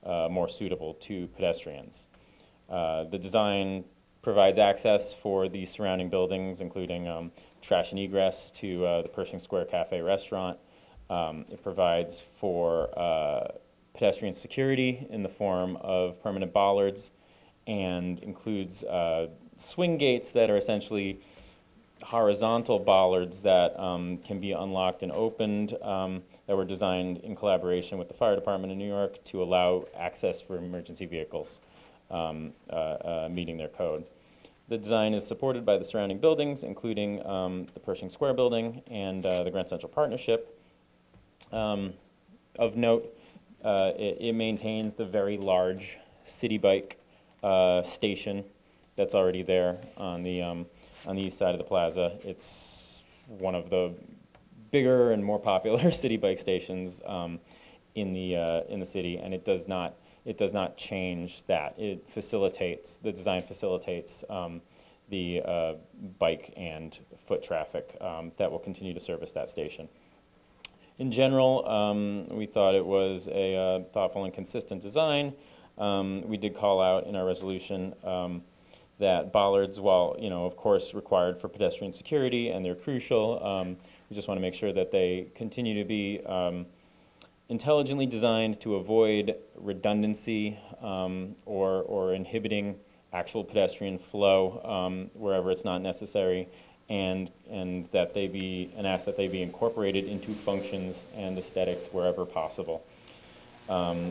more suitable to pedestrians. The design provides access for the surrounding buildings, including trash and egress to the Pershing Square Cafe restaurant. It provides for pedestrian security in the form of permanent bollards, and includes swing gates that are essentially horizontal bollards that can be unlocked and opened, that were designed in collaboration with the fire department in New York to allow access for emergency vehicles meeting their code. The design is supported by the surrounding buildings, including the Pershing Square building and the Grand Central Partnership. Of note, it maintains the very large city bike station that's already there on the east side of the plaza. It's one of the bigger and more popular city bike stations in the city, and it does not change that. It facilitates, the design facilitates the bike and foot traffic that will continue to service that station. In general, we thought it was a thoughtful and consistent design. We did call out in our resolution that bollards, while of course required for pedestrian security and they're crucial, we just want to make sure that they continue to be intelligently designed to avoid redundancy or inhibiting actual pedestrian flow wherever it's not necessary, and that they be, and ask that they be incorporated into functions and aesthetics wherever possible.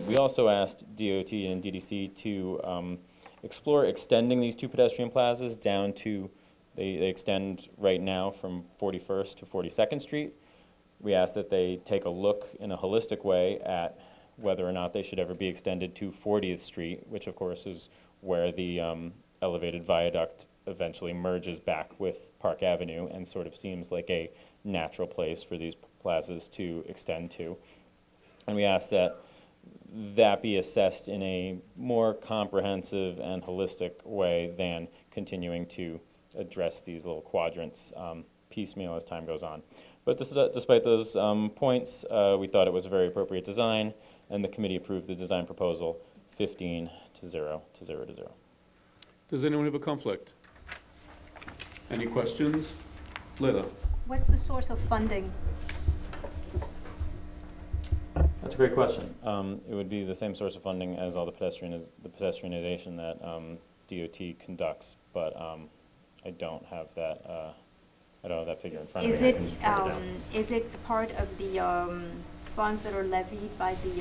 We also asked DOT and DDC to explore extending these two pedestrian plazas down to, they extend right now from 41st to 42nd Street. We asked that they take a look in a holistic way at whether or not they should ever be extended to 40th Street, which of course is where the elevated viaduct eventually merges back with Park Avenue and sort of seems like a natural place for these plazas to extend to. And we asked that that be assessed in a more comprehensive and holistic way than continuing to address these little quadrants piecemeal as time goes on. But despite those points, we thought it was a very appropriate design, and the committee approved the design proposal 15-0 to 0 to 0. Does anyone have a conflict? Any questions? Leila. What's the source of funding? That's a great question. It would be the same source of funding as all the pedestrianization that DOT conducts, but I don't have that. I don't have that figure in front of me. Is it part of the funds that are levied by the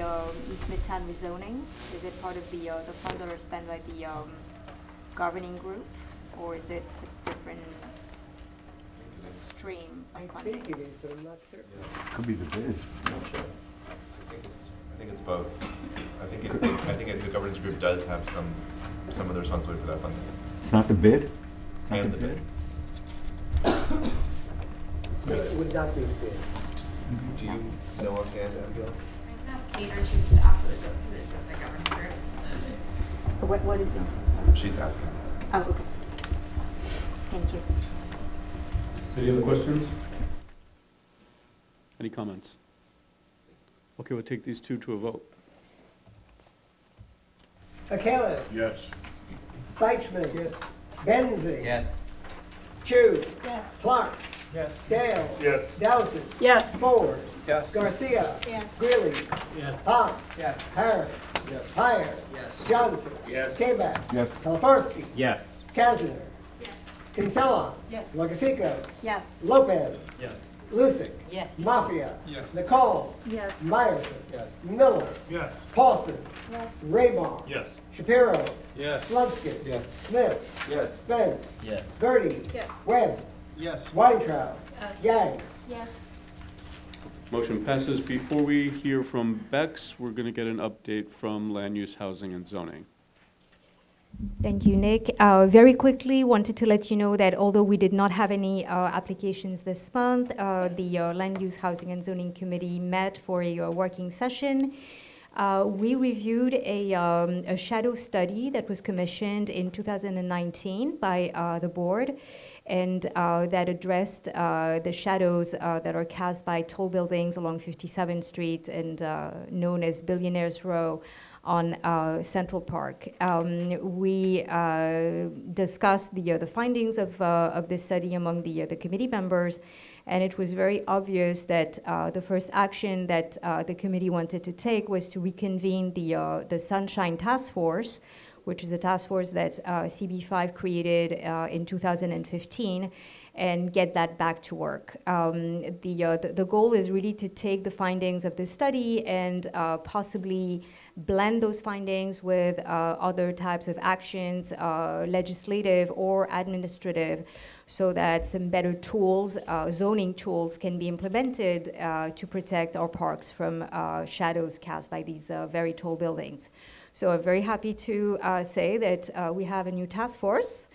East Midtown rezoning? Is it part of the funds that are spent by the governing group, or is it a different stream of funding? I think it is, but I'm not certain. Could be the bid. I'm not sure. I think it's both. I think the governance group does have some of the responsibility for that funding. It's not the bid? It's not And the the bid? It would not be bid. Do you know offhand, Abigail? I can ask Kate, or she was after the government group. What is it? She's asking. Oh, okay. Thank you. Any other questions? Any comments? Okay, we'll take these two to a vote. Achilles. Yes. Deichmann. Yes. Benzing. Yes. Chu. Yes. Clark. Yes. Dale. Yes. Dowson. Yes. Ford. Yes. Garcia. Yes. Greeley. Yes. Hobbs. Yes. Harris. Yes. Heyer. Yes. Johnson. Yes. Kabak. Yes. Kalafarsky. Yes. Kazner. Yes. Kinsella. Yes. Logasico. Yes. Lopez. Yes. Lusick. Yes. Mafia. Yes. Nicole. Yes. Meyerson. Yes. Miller. Yes. Paulson. Yes. Raymond. Yes. Shapiro. Yes. Slutsky. Yes. Smith. Yes. Spence. Yes. Gertie. Yes. Webb. Yes. Weintraub. Yang. Yes. Motion passes. Before we hear from Bex, we're going to get an update from Land Use, Housing, and Zoning. Thank you, Nick. Very quickly, wanted to let you know that although we did not have any applications this month, the Land Use, Housing, and Zoning Committee met for a working session. We reviewed a shadow study that was commissioned in 2019 by the board, and that addressed the shadows that are cast by tall buildings along 57th Street and known as Billionaires Row on Central Park. We discussed the findings of this study among the committee members, and it was very obvious that the first action that the committee wanted to take was to reconvene the Sunshine Task Force, which is a task force that CB5 created in 2015, and get that back to work. The goal is really to take the findings of this study and possibly blend those findings with other types of actions, legislative or administrative, so that some better tools, zoning tools, can be implemented to protect our parks from shadows cast by these very tall buildings. So I'm very happy to say that we have a new task force.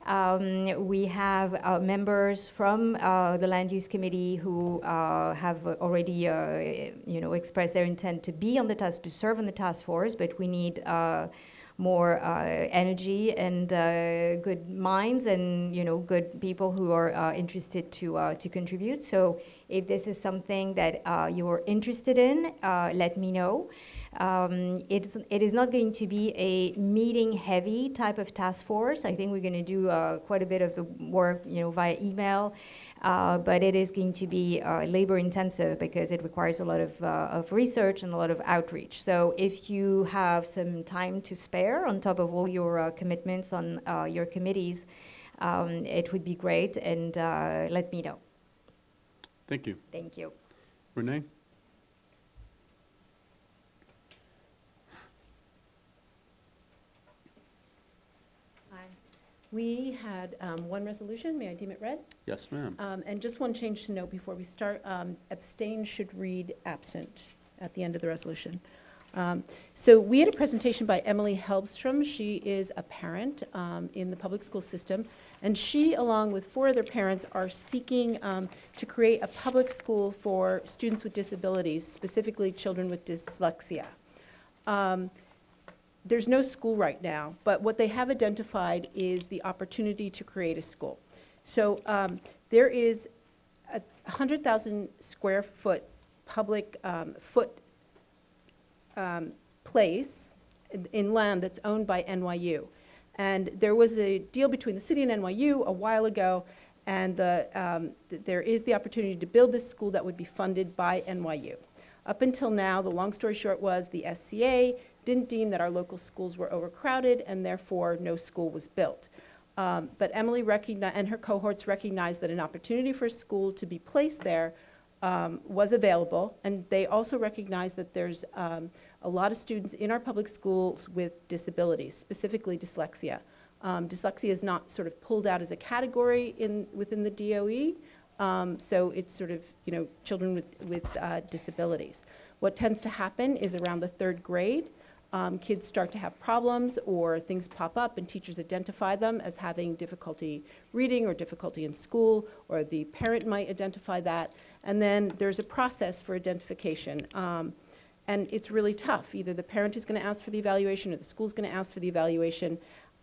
We have members from the Land Use Committee who have already expressed their intent to be on the task, to serve on the task force, but we need more energy and good minds and good people who are interested to contribute. So if this is something that you're interested in, let me know. It is not going to be a meeting-heavy type of task force. I think we're going to do quite a bit of the work, via email, but it is going to be labor-intensive because it requires a lot of research and a lot of outreach. So if you have some time to spare on top of all your commitments on your committees, it would be great, and let me know. Thank you. Thank you. Renee? We had one resolution. May I deem it read? Yes, ma'am. And just one change to note before we start. Abstain should read absent at the end of the resolution. So we had a presentation by Emily Helbstrom. She is a parent in the public school system, and she, along with 4 other parents, are seeking to create a public school for students with disabilities, specifically children with dyslexia. There's no school right now, but what they have identified is the opportunity to create a school. So there is a 100,000 square foot public place in land that's owned by NYU. And there was a deal between the city and NYU a while ago, and there is the opportunity to build this school that would be funded by NYU. Up until now, the long story short was the SCA didn't deem that our local schools were overcrowded, and therefore no school was built. But Emily and her cohorts recognized that an opportunity for a school to be placed there was available, and they also recognized that there's a lot of students in our public schools with disabilities, specifically dyslexia. Dyslexia is not sort of pulled out as a category within the DOE, so it's sort of, children with disabilities. What tends to happen is around the 3rd grade, kids start to have problems or things pop up and teachers identify them as having difficulty reading or difficulty in school, or the parent might identify that, and then there's a process for identification. And it's really tough. Either the parent is going to ask for the evaluation or the school's going to ask for the evaluation.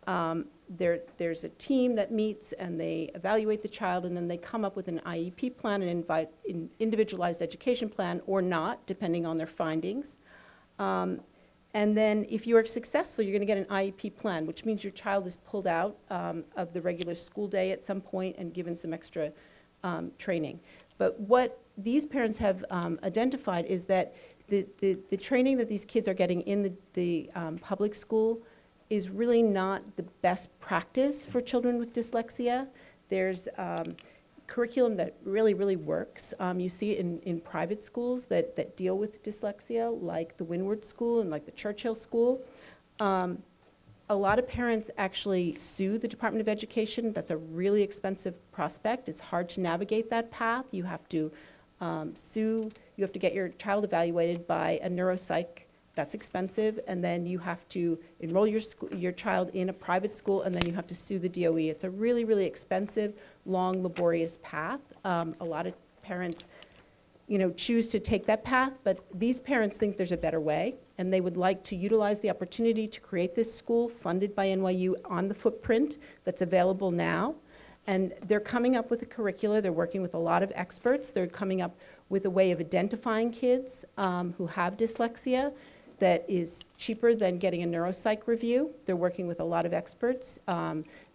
There's a team that meets and they evaluate the child, and then they come up with an IEP plan and invite an individualized education plan or not, depending on their findings. And then if you are successful, you're going to get an IEP plan, which means your child is pulled out of the regular school day at some point and given some extra training. But what these parents have identified is that the training that these kids are getting in the public school is really not the best practice for children with dyslexia. There's curriculum that really, really works. You see it in private schools that deal with dyslexia, like the Windward School and like the Churchill School. A lot of parents actually sue the Department of Education. That's a really expensive prospect. It's hard to navigate that path. You have to sue, you have to get your child evaluated by a neuropsych. That's expensive, and then you have to enroll your child in a private school, and then you have to sue the DOE. It's a really, really expensive, long, laborious path. A lot of parents, choose to take that path, but these parents think there's a better way, and they would like to utilize the opportunity to create this school funded by NYU on the footprint that's available now. And they're coming up with a curricula. They're working with a lot of experts. They're coming up with a way of identifying kids who have dyslexia that is cheaper than getting a neuropsych review. They're working with a lot of experts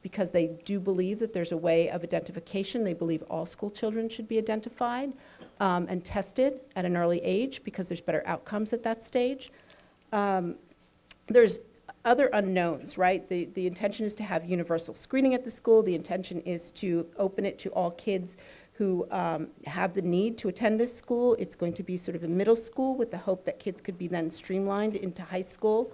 because they do believe that there's a way of identification. They believe all school children should be identified and tested at an early age because there's better outcomes at that stage. There's other unknowns, right? The intention is to have universal screening at the school. The intention is to open it to all kids who have the need to attend this school. It's going to be sort of a middle school with the hope that kids could be then streamlined into high school.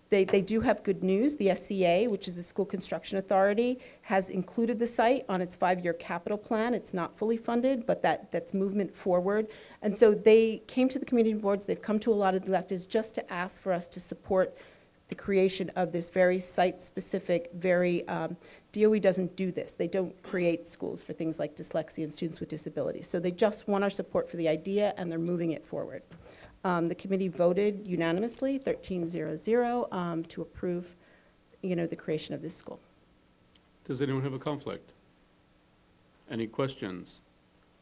They do have good news. The SCA, which is the School Construction Authority, has included the site on its 5-year capital plan. It's not fully funded, but that's movement forward. And so they came to the community boards. They've come to a lot of the electives just to ask for us to support the creation of this very site-specific, very, DOE doesn't do this. They don't create schools for things like dyslexia and students with disabilities. So they just want our support for the idea, and they're moving it forward. The committee voted unanimously, 13-0-0, to approve, the creation of this school. Does anyone have a conflict? Any questions?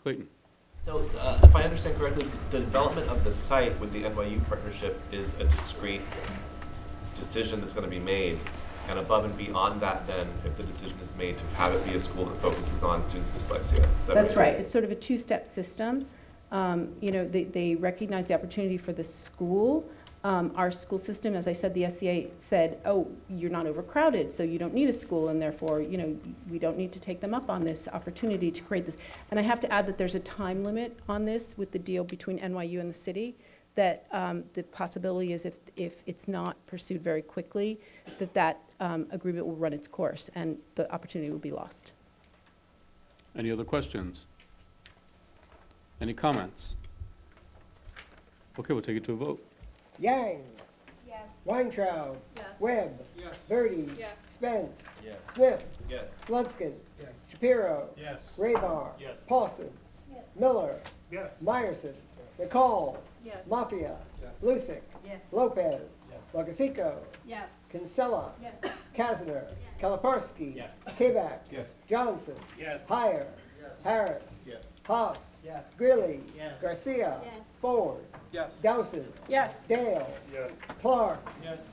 Clayton? So, if I understand correctly, the development of the site with the NYU partnership is a discrete decision that's going to be made, and above and beyond that, then, if the decision is made to have it be a school that focuses on students with dyslexia. Is that That's right. It's sort of a two-step system. They recognize the opportunity for the school. Our school system, as I said, the SCA said, oh, you're not overcrowded, so you don't need a school, and therefore, we don't need to take them up on this opportunity to create this. And I have to add that there's a time limit on this with the deal between NYU and the city, that the possibility is if it's not pursued very quickly, that agreement will run its course, and the opportunity will be lost. Any other questions? Any comments? Okay, we'll take it to a vote. Yang. Yes. Weintraub. Yes. Webb. Yes. Birdie. Yes. Spence. Yes. Smith. Yes. Lunskin. Yes. Shapiro. Yes. Raybar. Yes. Paulson. Yes. Miller. Yes. Meyerson. McCall. Yes. Mafia. Yes. Lusick. Yes. Lopez. Yes. Logasico. Yes. Kinsella. Yes. Kazner. Kalaparsky. Yes. Kabak. Yes. Johnson. Yes. Heyer. Yes. Harris. Yes. Haas. Yes. Greeley. Yes. Garcia. Yes. Ford. Yes. Dowson. Yes. Dale. Yes. Clark. Yes.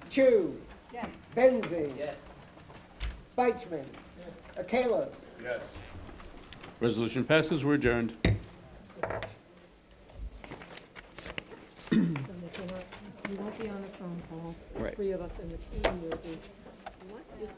Chu. Yes. Benzing. Yes. Beichman. Akalis. Yes. Resolution passes. We're adjourned. So you won't be on the phone call. Right. Three of us in the team will be. What is